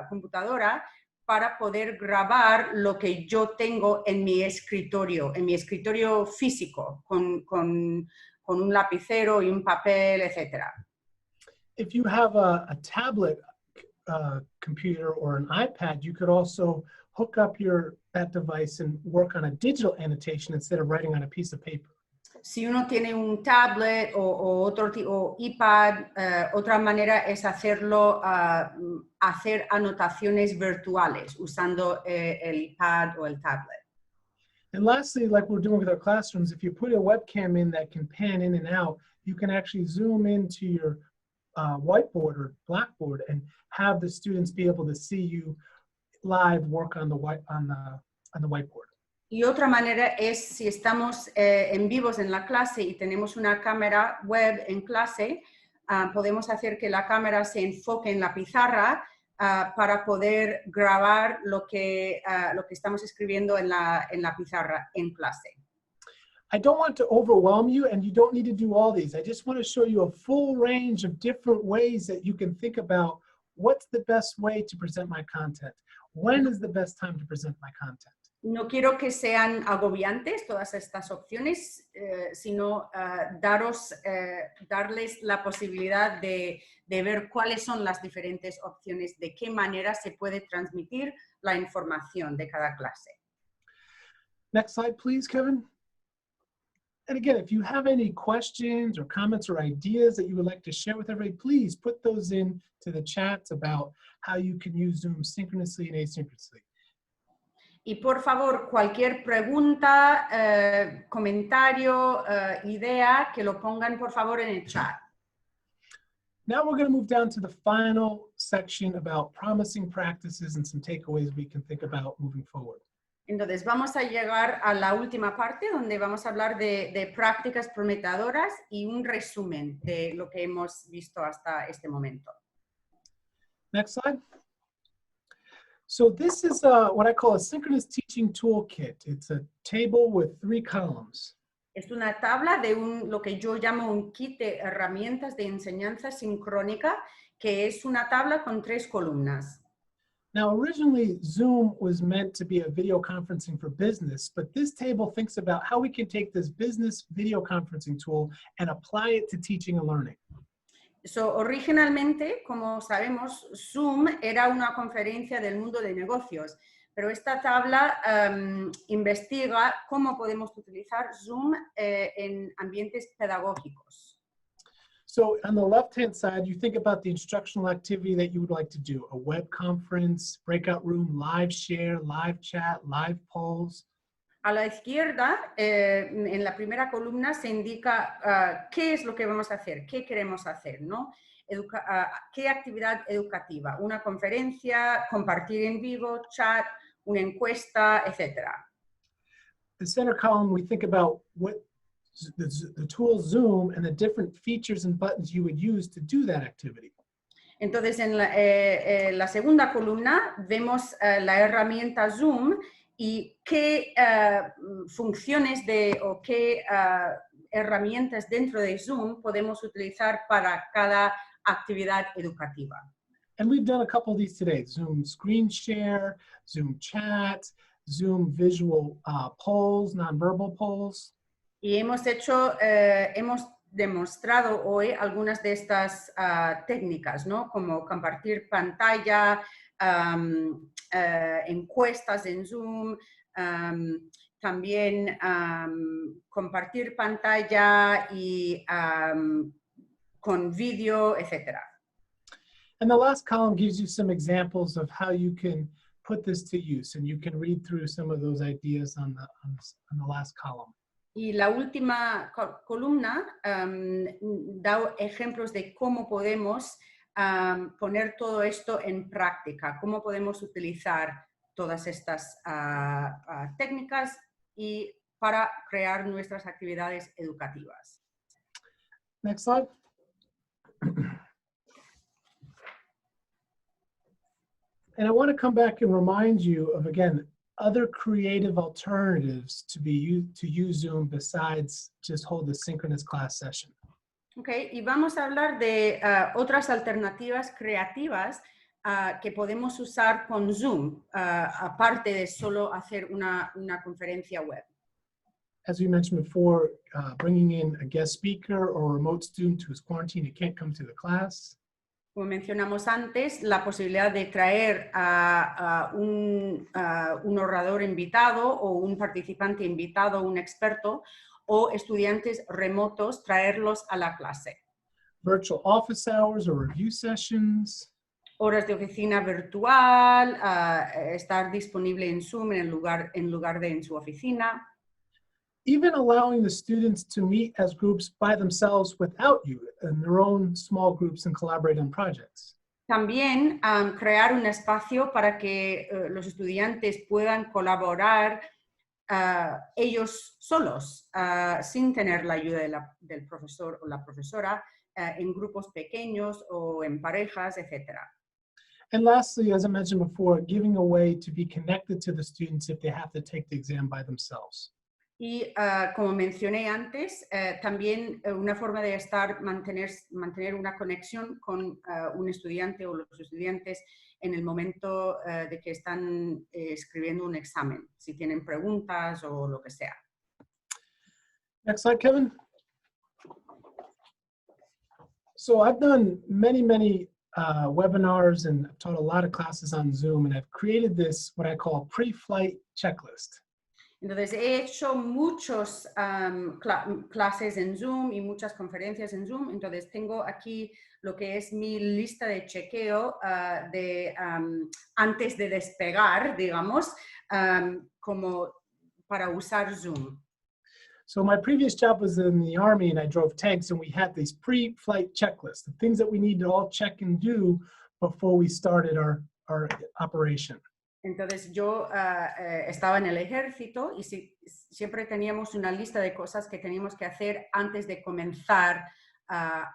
computadora para poder grabar lo que yo tengo en mi escritorio físico, con un lapicero y un papel, etc. If you have a tablet computer or an iPad, you could also hook up that device and work on a digital annotation instead of writing on a piece of paper. Si uno tiene un tablet o iPad, otra manera es hacerlo, hacer anotaciones virtuales usando el iPad o el tablet. And lastly, like we're doing with our classrooms, if you put a webcam in that can pan in and out, you can actually zoom into your whiteboard or blackboard and have the students be able to see you live work on the whiteboard. Y otra manera es si estamos en vivos en la clase y tenemos una cámara web en clase, podemos hacer que la cámara se enfoque en la pizarra para poder grabar lo que estamos escribiendo en la pizarra en clase. I don't want to overwhelm you, and you don't need to do all these. I just want to show you a full range of different ways that you can think about what's the best way to present my content. When is the best time to present my content? No quiero que sean agobiantes todas estas opciones, sino darles la posibilidad de ver cuáles son las diferentes opciones, de qué manera se puede transmitir la información de cada clase. Next slide, please, Kevin. And again, if you have any questions or comments or ideas that you would like to share with everybody, please put those into the chats about how you can use Zoom synchronously and asynchronously. Y por favor, cualquier pregunta, comentario, idea, que lo pongan por favor en el chat. Now we're going to move down to the final section about promising practices and some takeaways we can think about moving forward. Entonces, vamos a llegar a la última parte donde vamos a hablar de prácticas prometedoras y un resumen de lo que hemos visto hasta este momento. Next slide. So this is what I call a synchronous teaching toolkit. It's a table with 3 columns. Es una tabla de lo que yo llamo un kit de herramientas de enseñanza sincrónica, que es una tabla con 3 columnas. Now, originally, Zoom was meant to be a video conferencing for business, but this table thinks about how we can take this business video conferencing tool and apply it to teaching and learning. So, originalmente, como sabemos, Zoom era una conferencia del mundo de negocios, pero esta tabla investiga cómo podemos utilizar Zoom en ambientes pedagógicos. So on the left-hand side, you think about the instructional activity that you would like to do, a web conference, breakout room, live share, live chat, live polls. A la izquierda, en la primera columna, se indica qué es lo que vamos a hacer, qué queremos hacer, ¿no? ¿Qué actividad educativa? Una conferencia, compartir en vivo, chat, una encuesta, etc. The center column, we think about what the tool Zoom and the different features and buttons you would use to do that activity. Entonces, en la segunda columna vemos la herramienta Zoom y qué funciones o qué herramientas dentro de Zoom podemos utilizar para cada actividad educativa. And we've done a couple of these today: Zoom screen share, Zoom chat, Zoom visual polls, nonverbal polls. Y hemos demostrado hoy algunas de estas técnicas, ¿no? Como compartir pantalla, encuestas en Zoom, también compartir pantalla y con vídeo, etc. And the last column gives you some examples of how you can put this to use, and you can read through some of those ideas on the last column. Y la última columna da ejemplos de cómo podemos poner todo esto en práctica, cómo podemos utilizar todas estas técnicas y para crear nuestras actividades educativas. Next slide. And I want to come back and remind you of, again, other creative alternatives to use Zoom besides just hold a synchronous class session. Okay, y vamos a hablar de otras alternativas creativas que podemos usar con Zoom, aparte de solo hacer una conferencia web. As we mentioned before, bringing in a guest speaker or a remote student who is quarantined and can't come to the class. Como mencionamos antes, la posibilidad de traer a un orador invitado o un participante invitado, un experto, o estudiantes remotos, traerlos a la clase. Virtual office hours or review sessions. Horas de oficina virtual, estar disponible en Zoom en lugar de en su oficina. Even allowing the students to meet as groups by themselves without you in their own small groups and collaborate on projects. También crear un espacio para que los estudiantes puedan colaborar ellos solos, sin tener la ayuda del profesor o la profesora, en grupos pequeños o en parejas, etc. And lastly, as I mentioned before, giving a way to be connected to the students if they have to take the exam by themselves. Y como mencioné antes, también una forma de mantener una conexión con un estudiante o los estudiantes en el momento de que están escribiendo un examen, si tienen preguntas o lo que sea. Next slide, Kevin. So I've done many webinars and I've taught a lot of classes on Zoom, and I've created this, what I call pre-flight checklist. Entonces, he hecho muchas clases en Zoom y muchas conferencias en Zoom. Entonces, tengo aquí lo que es mi lista de chequeo antes de despegar, digamos, como para usar Zoom. So my previous job was in the Army, and I drove tanks, and we had these pre-flight checklists, the things that we need to all check and do before we started our operation. Entonces yo estaba en el ejército y siempre teníamos una lista de cosas que teníamos que hacer antes de comenzar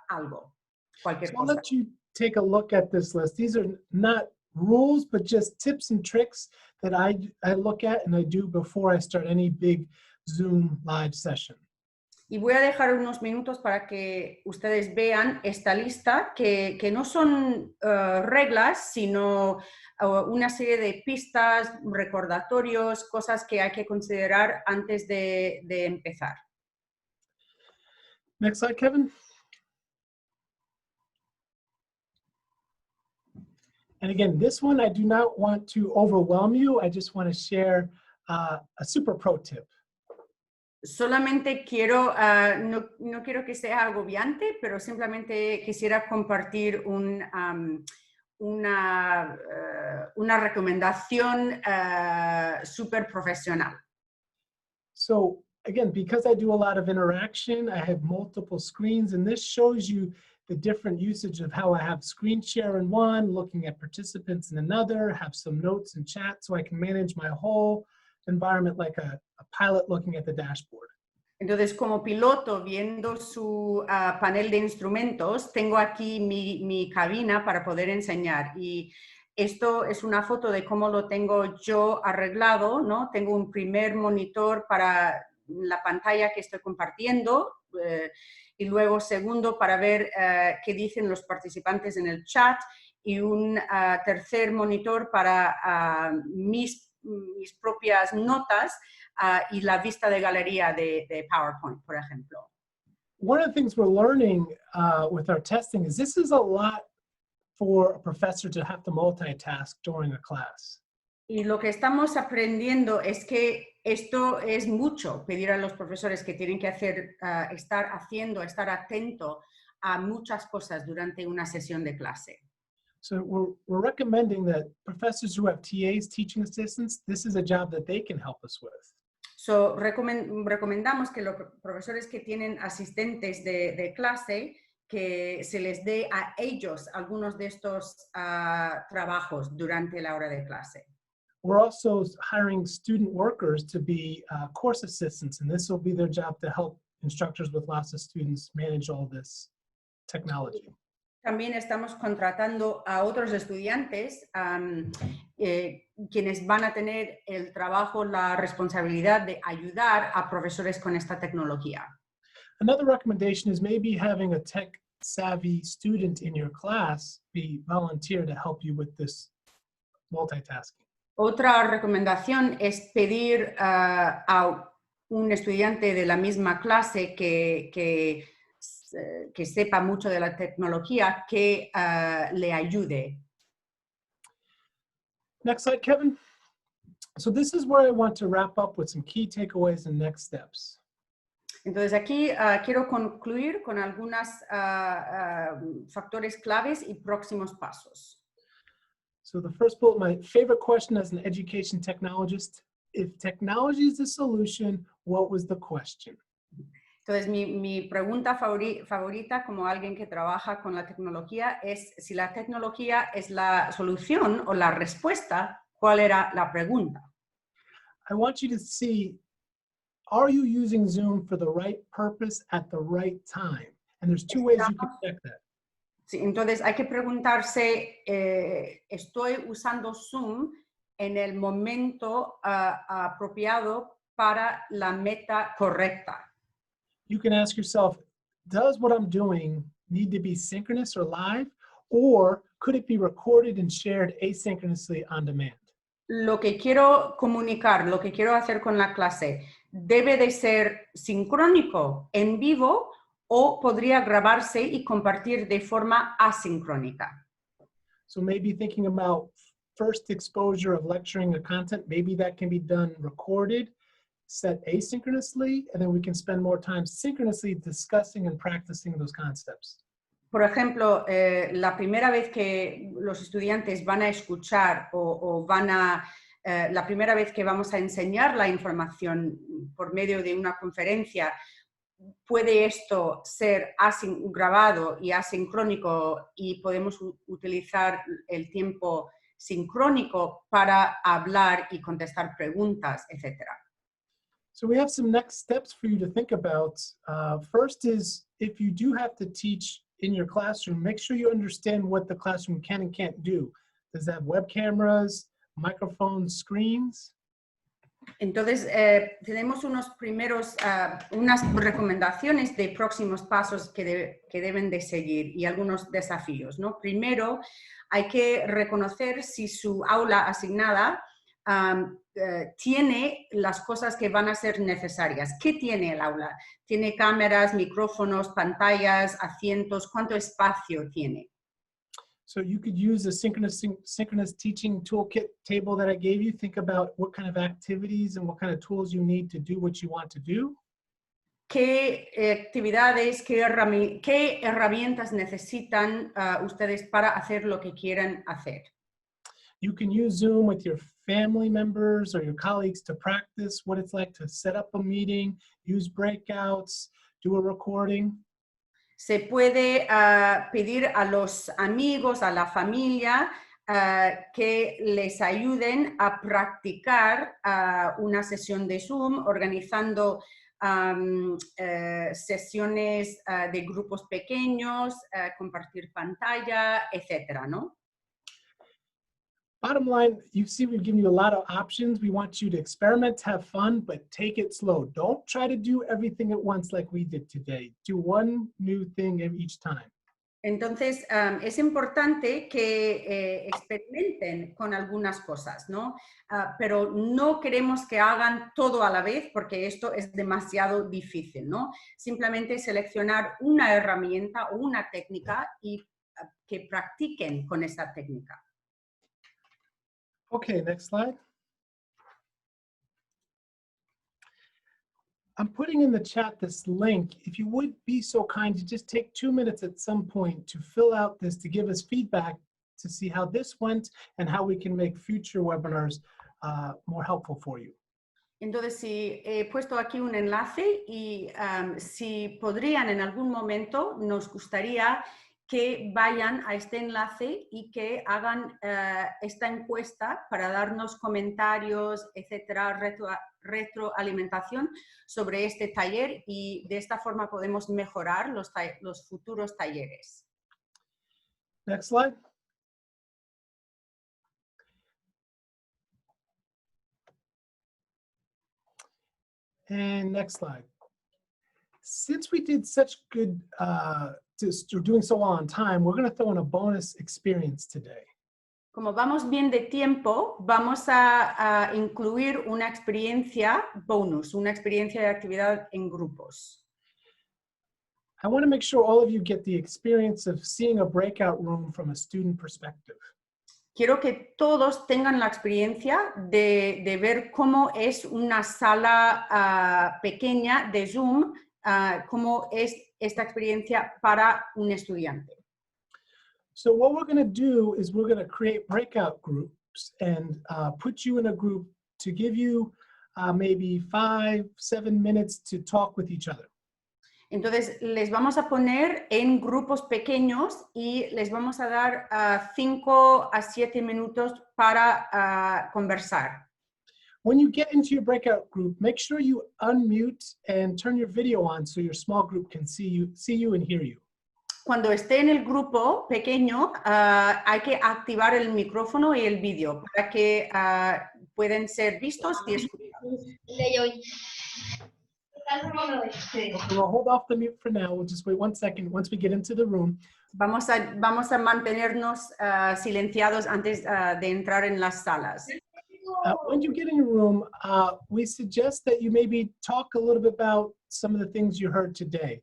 algo, cualquier So I'll cosa. let you take a look at this list. These are not rules, but just tips and tricks that I look at and I do before I start any big Zoom live session. Y voy a dejar unos minutos para que ustedes vean esta lista, que no son reglas, sino una serie de pistas, recordatorios, cosas que hay que considerar antes de empezar. Next slide, Kevin. And again, this one, I do not want to overwhelm you. I just want to share a super pro tip. Solamente quiero, no quiero que sea agobiante, pero simplemente quisiera compartir una recomendación súper profesional. So again, because I do a lot of interaction, I have multiple screens, and this shows you the different usage of how I have screen share in one, looking at participants in another, have some notes and chat, so I can manage my whole environment like a pilot looking at the dashboard. Entonces, como piloto, viendo su panel de instrumentos, tengo aquí mi cabina para poder enseñar. Y esto es una foto de cómo lo tengo yo arreglado, ¿no? Tengo un primer monitor para la pantalla que estoy compartiendo y luego segundo para ver qué dicen los participantes en el chat y un tercer monitor para mis propias notas y la vista de galería de PowerPoint, por ejemplo. One of the things we're learning with our testing is this is a lot for a professor to have to multitask during a class. Y lo que estamos aprendiendo es que esto es mucho, pedir a los profesores que tienen que estar atento a muchas cosas durante una sesión de clase. So we're recommending that professors who have TAs, teaching assistants, this is a job that they can help us with. So, recomendamos que los profesores que tienen asistentes de clase, que se les dé a ellos algunos de estos trabajos durante la hora de clase. We're also hiring student workers to be course assistants, and this will be their job to help instructors with lots of students manage all this technology. También estamos contratando a otros estudiantes quienes van a tener el trabajo, la responsabilidad de ayudar a profesores con esta tecnología. Another recommendation is maybe having a tech-savvy student in your class be volunteer to help you with this multitasking. Otra recomendación es pedir a un estudiante de la misma clase que sepa mucho de la tecnología que le ayude. Next slide, Kevin. So this is where I want to wrap up with some key takeaways and next steps. Entonces aquí quiero concluir con algunos factores claves y próximos pasos. So the first bullet, my favorite question as an education technologist, if technology is the solution, what was the question? Entonces mi pregunta favorita como alguien que trabaja con la tecnología es si la tecnología es la solución o la respuesta, ¿cuál era la pregunta? I want you to see, are you using Zoom for the right purpose at the right time? And there's two ways you can check that. Sí, entonces hay que preguntarse, ¿estoy usando Zoom en el momento apropiado para la meta correcta? You can ask yourself, does what I'm doing need to be synchronous or live, or could it be recorded and shared asynchronously on demand? Lo que quiero comunicar, lo que quiero hacer con la clase, ¿debe de ser sincrónico, en vivo, o podría grabarse y compartir de forma asincrónica? So maybe thinking about first exposure of lecturing a content, maybe that can be done recorded, set asynchronously, and then we can spend more time synchronously discussing and practicing those concepts. Por ejemplo, la primera vez que los estudiantes van a escuchar la primera vez que vamos a enseñar la información por medio de una conferencia, puede esto ser grabado y asincrónico y podemos utilizar el tiempo sincrónico para hablar y contestar preguntas, etc. So we have some next steps for you to think about. First is, if you do have to teach in your classroom, make sure you understand what the classroom can and can't do. Does it have web cameras, microphones, screens? Entonces, tenemos unas recomendaciones de próximos pasos que deben de seguir y algunos desafíos, ¿no? Primero, hay que reconocer si su aula asignada tiene las cosas que van a ser necesarias. ¿Qué tiene el aula? ¿Tiene cámaras, micrófonos, pantallas, asientos? ¿Cuánto espacio tiene? So you could use the synchronous teaching toolkit table that I gave you. Think about what kind of activities and what kind of tools you need to do what you want to do. ¿Qué actividades, qué herramientas necesitan ustedes para hacer lo que quieran hacer? You can use Zoom with your family members or your colleagues to practice what it's like to set up a meeting, use breakouts, do a recording. Se puede pedir a los amigos, a la familia, que les ayuden a practicar una sesión de Zoom, organizando sesiones de grupos pequeños, compartir pantalla, etcétera, ¿no? Bottom line, you see we've given you a lot of options. We want you to experiment, have fun, but take it slow. Don't try to do everything at once like we did today. Do one new thing each time. Entonces, es importante que experimenten con algunas cosas, ¿no? Pero no queremos que hagan todo a la vez porque esto es demasiado difícil, ¿no? Simplemente seleccionar una herramienta o una técnica y que practiquen con esa técnica. Okay, next slide. I'm putting in the chat this link. If you would be so kind to just take 2 minutes at some point to fill out this, to give us feedback, to see how this went and how we can make future webinars more helpful for you. Entonces, sí, he puesto aquí un enlace y si podrían en algún momento, nos gustaría que vayan a este enlace y que hagan esta encuesta para darnos comentarios, etcétera, retroalimentación sobre este taller y de esta forma podemos mejorar los futuros talleres. Next slide. And next slide. Since we did such good, doing so well on time, we're going to throw in a bonus experience today. Como vamos bien de tiempo, vamos a incluir una experiencia bonus, una experiencia de actividad en grupos. I want to make sure all of you get the experience of seeing a breakout room from a student perspective. Quiero que todos tengan la experiencia de ver cómo es una sala pequeña de Zoom, cómo es esta experiencia para un estudiante. So what we're going to do is we're going to create breakout groups and put you in a group to give you maybe 5-7 minutes to talk with each other. Entonces, les vamos a poner en grupos pequeños y les vamos a dar 5 a 7 minutos para conversar. When you get into your breakout group, make sure you unmute and turn your video on so your small group can see you and hear you. Cuando esté en el grupo pequeño, hay que activar el micrófono y el vídeo para que puedan ser vistos y escuchados. Okay, we'll hold off the mute for now. We'll just wait 1 second. Once we get into the room. Vamos a mantenernos silenciados antes de entrar en las salas. When you get in your room, we suggest that you maybe talk a little bit about some of the things you heard today.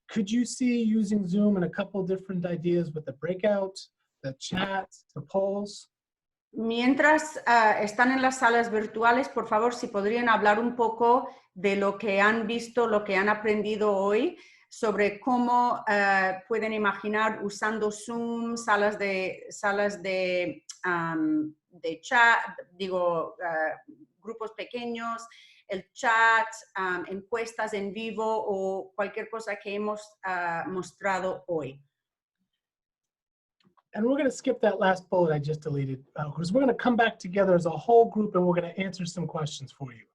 Could you see using Zoom and a couple different ideas with the breakout, the chat, the polls? Mientras están en las salas virtuales, por favor, si podrían hablar un poco de lo que han visto, lo que han aprendido hoy, sobre cómo pueden imaginar usando Zoom, salas de chat, grupos pequeños, el chat, encuestas en vivo o cualquier cosa que hemos mostrado hoy. And we're going to skip that last bullet I just deleted because we're going to come back together as a whole group and we're going to answer some questions for you.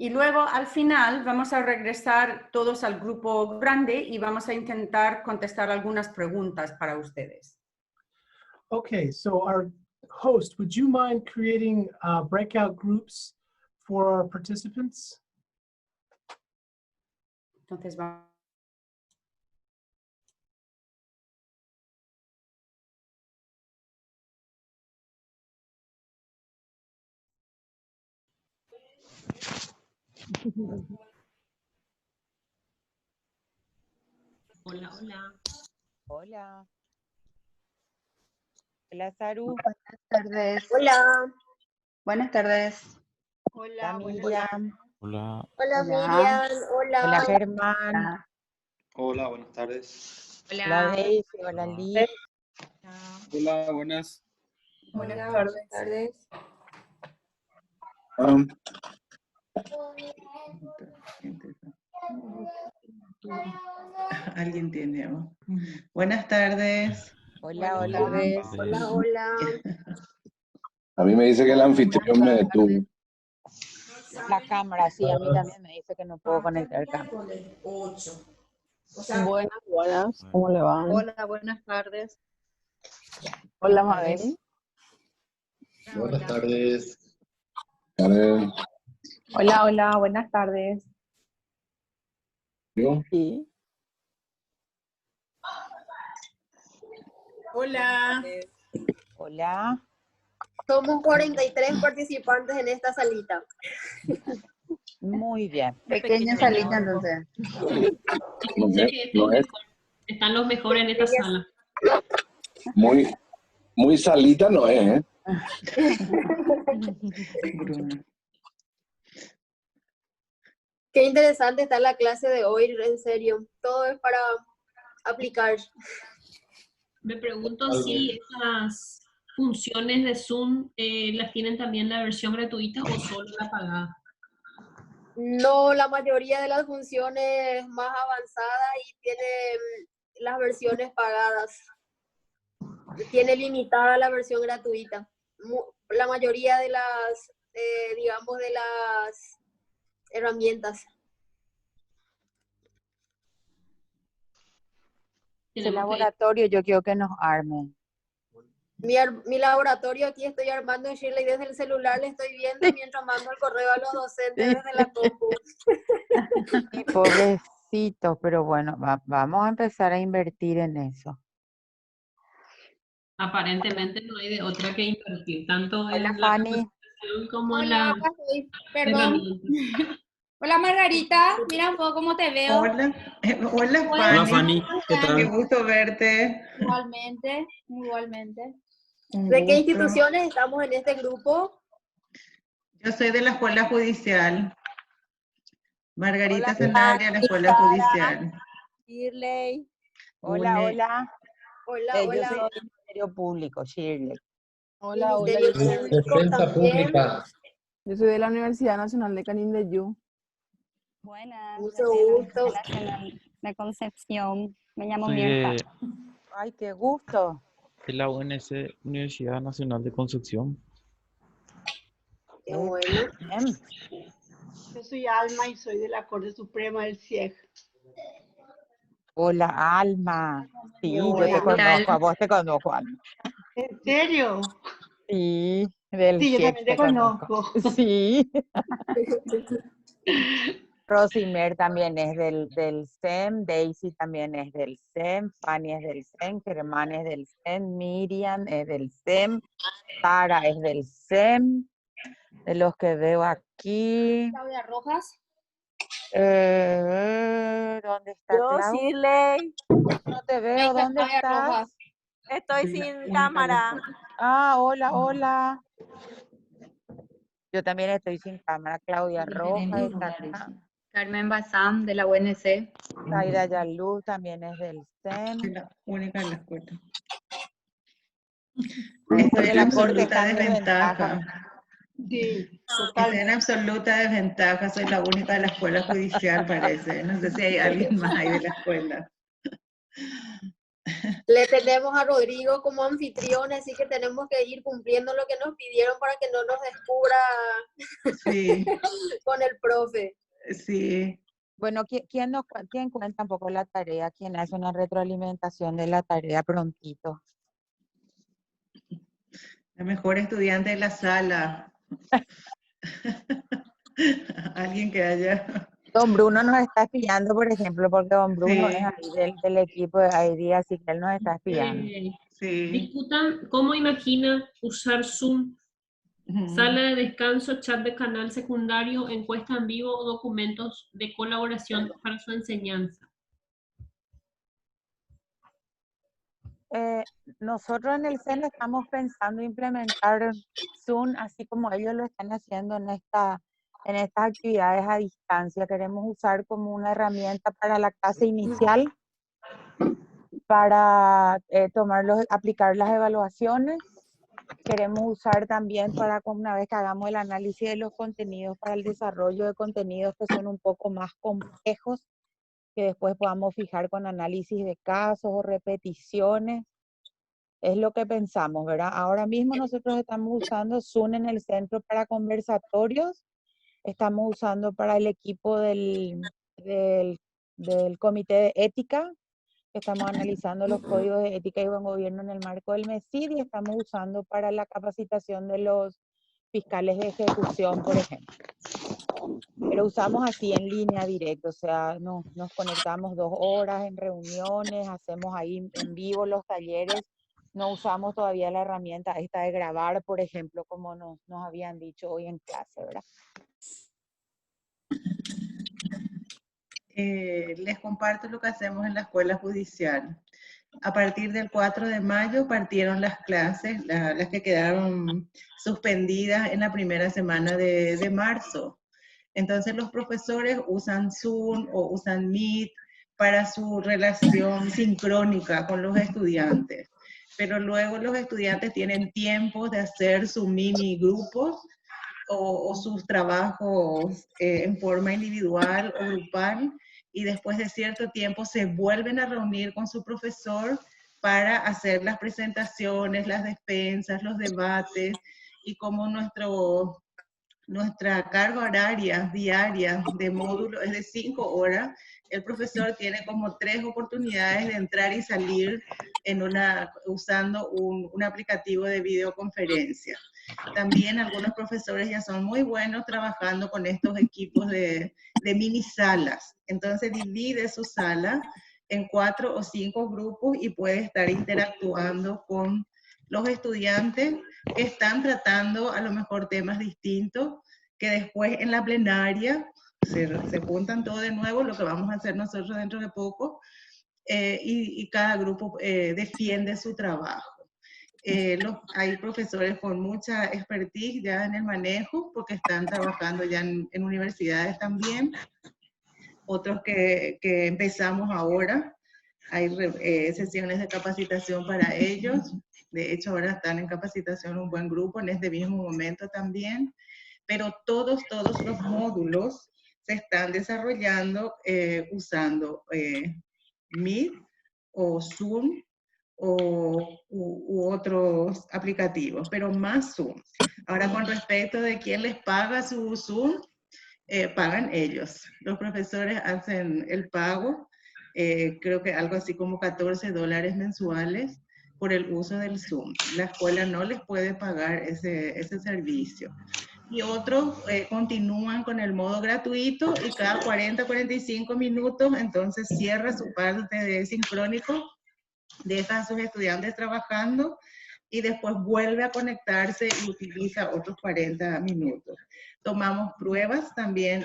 Y luego al final vamos a regresar todos al grupo grande y vamos a intentar contestar algunas preguntas para ustedes. Okay, so our host, would you mind creating breakout groups for our participants? Entonces va. Hola, hola. Hola. Hola, Saru. Buenas tardes. Hola. Buenas tardes. Hola, Hola, Miriam. Hola. Hola, Hola. Miriam. Hola, Hola. Germán. Hola. Hola, buenas tardes. Hola, Daisy. Hola, Liz. Hola, buenas. Buenas Buenas tardes. Alguien tiene. ¿No? Buenas tardes. Hola, Buenas hola. tardes. Hola, hola. A mí me dice que el anfitrión me detuvo. La cámara, sí, a mí también me dice que no puedo conectar cámara. Buenas, ¿cómo le van? Hola, buenas tardes. Hola, Buenas Mabel. tardes. Buenas tardes. Karen, Hola, hola, buenas tardes. ¿yo? Sí. Hola. Hola. Somos 43 participantes en esta salita. Muy bien. Pequeña salita, entonces. No sé, no es Están los mejores en esta sala. muy salita, no es, ¿eh? Bruno. Qué interesante está la clase de hoy, en serio. Todo es para aplicar. Me pregunto si esas funciones de Zoom las tienen también la versión gratuita o solo la pagada. No, la mayoría de las funciones más avanzadas y tiene las versiones pagadas. Tiene limitada la versión gratuita. La mayoría de las, digamos, de las herramientas. Ese Tenemos que laboratorio yo quiero que nos armen. Mi laboratorio aquí estoy armando, Shirley, desde el celular le estoy viendo mientras mando el correo a los docentes desde la compu. Sí, pobrecitos, pero bueno, vamos a empezar a invertir en eso. aparentemente no hay de otra que invertir, tanto Hola, en la Fanny. capacitación como en Hola, la acá estoy. Perdón. herramienta. Hola, Margarita. Mira un poco cómo te veo. Hola. Hola, Hola, Fanny. ¿qué Qué tal? gusto verte. Igualmente, igualmente. Un ¿De qué gusto. instituciones estamos en este grupo? Yo soy de la Escuela Judicial. Margarita Hola, Sanabria, de la Escuela Judicial. Shirley. Hola, hola. Hola, Yo hola. soy del Ministerio Público, Shirley. Hola, Ministerio Público también. Yo soy de la Universidad Nacional de Canindeyú. Buenas, Mucho yo soy de la gusto. Universidad Nacional de Concepción. Me llamo Soy Mirta. Ay, qué gusto. de la UNS, Universidad Nacional de Concepción. Qué bueno. Bien. Yo soy Alma y soy de la Corte Suprema del CIEG. Hola, Alma. Sí, Qué yo te bueno. conozco, a vos te conozco, Alma. ¿En serio? Sí, del Sí, yo CIEX también te te conozco. Sí. Rosimer también es del SEM, Daisy también es del SEM, Fanny es del SEM, Germán es del SEM, Miriam es del SEM, Sara es del SEM, de los que veo aquí. Claudia Rojas. ¿Dónde está Yo, Clau? Shirley, No te veo, ¿dónde Claudia estás? Rojas. estoy sin cámara. Ah, hola, hola. Yo también estoy sin cámara. Claudia Roja está acá. Carmen Bazán, de la UNC. Zaira Yaluz también es del SEM. Soy la única en la escuela. Estoy Estoy de en la corte, absoluta están en desventaja. desventaja. Sí, Estoy en absoluta desventaja. Soy la única de la escuela judicial, parece. No sé si hay alguien más ahí de la escuela. Le tenemos a Rodrigo como anfitrión, así que tenemos que ir cumpliendo lo que nos pidieron para que no nos descubra Sí, con el profe. sí. Bueno, ¿quién cuenta un poco la tarea? ¿Quién hace una retroalimentación de la tarea prontito? La mejor estudiante de la sala. Alguien que haya... Don Bruno nos está espiando, por ejemplo, porque Don Bruno es Sí, ahí del equipo de ID, así que él nos está espiando. sí. Discutan cómo imaginan usar Zoom, Ujú. sala de descanso, chat de canal secundario, encuesta en vivo o documentos de colaboración para su enseñanza. Nosotros en el CEN estamos pensando implementar Zoom, así como ellos lo están haciendo en estas actividades a distancia. Queremos usar como una herramienta para la clase inicial, para aplicar las evaluaciones. Queremos usar también para una vez que hagamos el análisis de los contenidos, para el desarrollo de contenidos que son un poco más complejos, que después podamos fijar con análisis de casos o repeticiones. Es lo que pensamos, ¿verdad? Ahora mismo nosotros estamos usando Zoom en el centro para conversatorios, estamos usando para el equipo del comité de ética, estamos analizando los códigos de ética y buen gobierno en el marco del MESID y estamos usando para la capacitación de los fiscales de ejecución, por ejemplo. Pero usamos así en línea directa, o sea, nos conectamos 2 horas en reuniones, hacemos ahí en vivo los talleres. No usamos todavía la herramienta esta de grabar, por ejemplo, como nos habían dicho hoy en clase, ¿verdad? Les comparto lo que hacemos en la escuela judicial. A partir del 4 de mayo partieron las clases, las que quedaron suspendidas en la primera semana de marzo. Entonces los profesores usan Zoom o usan Meet para su relación sincrónica con los estudiantes. Pero luego los estudiantes tienen tiempo de hacer su mini grupos o sus trabajos en forma individual o grupal, y después de cierto tiempo se vuelven a reunir con su profesor para hacer las presentaciones, las despensas, los debates, y como nuestra carga horaria diaria de módulo es de 5 horas, el profesor tiene como 3 oportunidades de entrar y salir usando un aplicativo de videoconferencia. También algunos profesores ya son muy buenos trabajando con estos equipos de mini salas. Entonces divide su sala en 4 o 5 grupos y puede estar interactuando con los estudiantes que están tratando a lo mejor temas distintos, que después en la plenaria se juntan todo de nuevo, lo que vamos a hacer nosotros dentro de poco, y cada grupo defiende su trabajo. Hay profesores con mucha expertise ya en el manejo, porque están trabajando ya en universidades también. Otros que empezamos ahora, hay sesiones de capacitación para ellos. De hecho, ahora están en capacitación un buen grupo en este mismo momento también. Pero todos los módulos se están desarrollando usando Meet o Zoom u otros aplicativos, pero más Zoom. Ahora, con respecto de quién les paga su Zoom, pagan ellos. Los profesores hacen el pago, creo que algo así como $14 mensuales por el uso del Zoom. La escuela no les puede pagar ese servicio. Y otros continúan con el modo gratuito, y cada 40-45 minutos entonces cierra su parte de sincrónico, deja a sus estudiantes trabajando y después vuelve a conectarse y utiliza otros 40 minutos. Tomamos pruebas también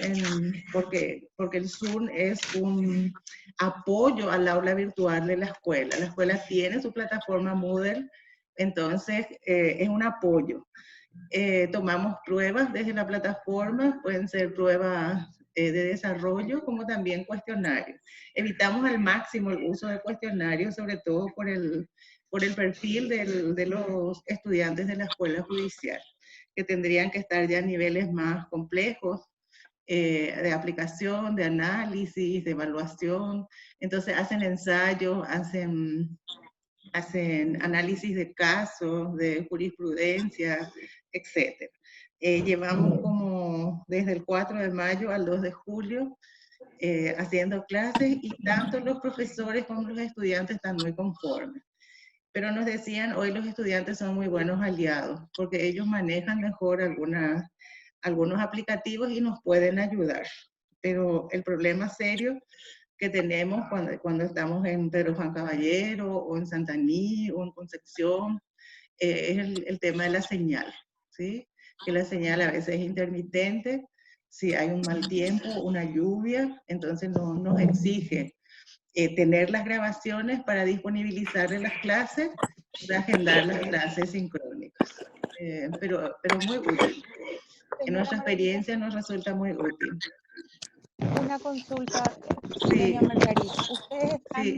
porque el Zoom es un apoyo al aula virtual de la escuela. La escuela tiene su plataforma Moodle, entonces es un apoyo. Tomamos pruebas desde la plataforma, pueden ser pruebas de desarrollo como también cuestionarios. Evitamos al máximo el uso de cuestionarios, sobre todo por el perfil de los estudiantes de la escuela judicial, que tendrían que estar ya a niveles más complejos de aplicación, de análisis, de evaluación. Entonces hacen ensayos, hacen análisis de casos, de jurisprudencia, etc. Llevamos como desde el 4 de mayo al 2 de julio haciendo clases, y tanto los profesores como los estudiantes están muy conformes. pero nos decían, hoy los estudiantes son muy buenos aliados, porque ellos manejan mejor algunos aplicativos y nos pueden ayudar. Pero el problema serio que tenemos cuando estamos en Pedro Juan Caballero, o en Santaní, o en Concepción, es el tema de la señal, ¿sí? Que la señal a veces es intermitente, si hay un mal tiempo, una lluvia, entonces nos exige tener las grabaciones para disponibilizar en las clases, para agendar las clases sincrónicas. Pero muy útil. En nuestra experiencia nos resulta muy útil. Una consulta, Sí, doña Margarita. ¿Ustedes sí.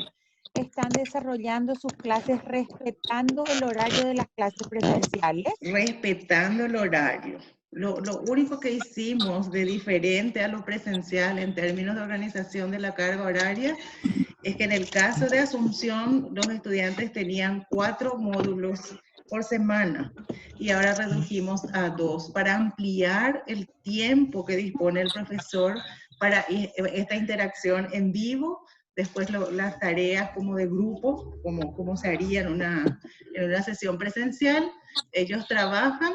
están desarrollando sus clases respetando el horario de las clases presenciales? Respetando el horario. Lo único que hicimos de diferente a lo presencial en términos de organización de la carga horaria es que en el caso de Asunción los estudiantes tenían 4 módulos por semana y ahora redujimos a 2 para ampliar el tiempo que dispone el profesor para esta interacción en vivo. Después las tareas como de grupo, como se haría en una sesión presencial, ellos trabajan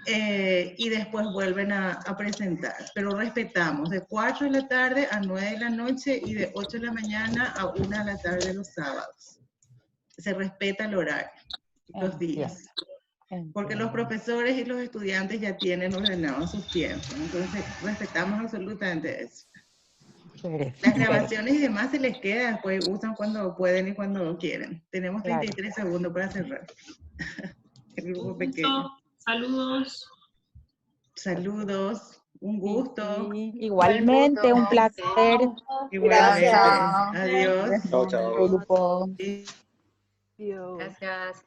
y después vuelven a presentar. Pero respetamos de 4 de la tarde a 9 de la noche y de 8 de la mañana a 1 de la tarde los sábados. Se respeta el horario, los días. Porque los profesores y los estudiantes ya tienen ordenado sus tiempos. Entonces respetamos absolutamente eso. Las grabaciones y demás se les queda, después usan cuando pueden y cuando quieren. Tenemos 33 segundos para cerrar. El grupo pequeño. Saludos. Saludos, un gusto. Igualmente, un placer. Igualmente. Gracias. Adiós. Chao, chao. Grupo. Dios. Gracias.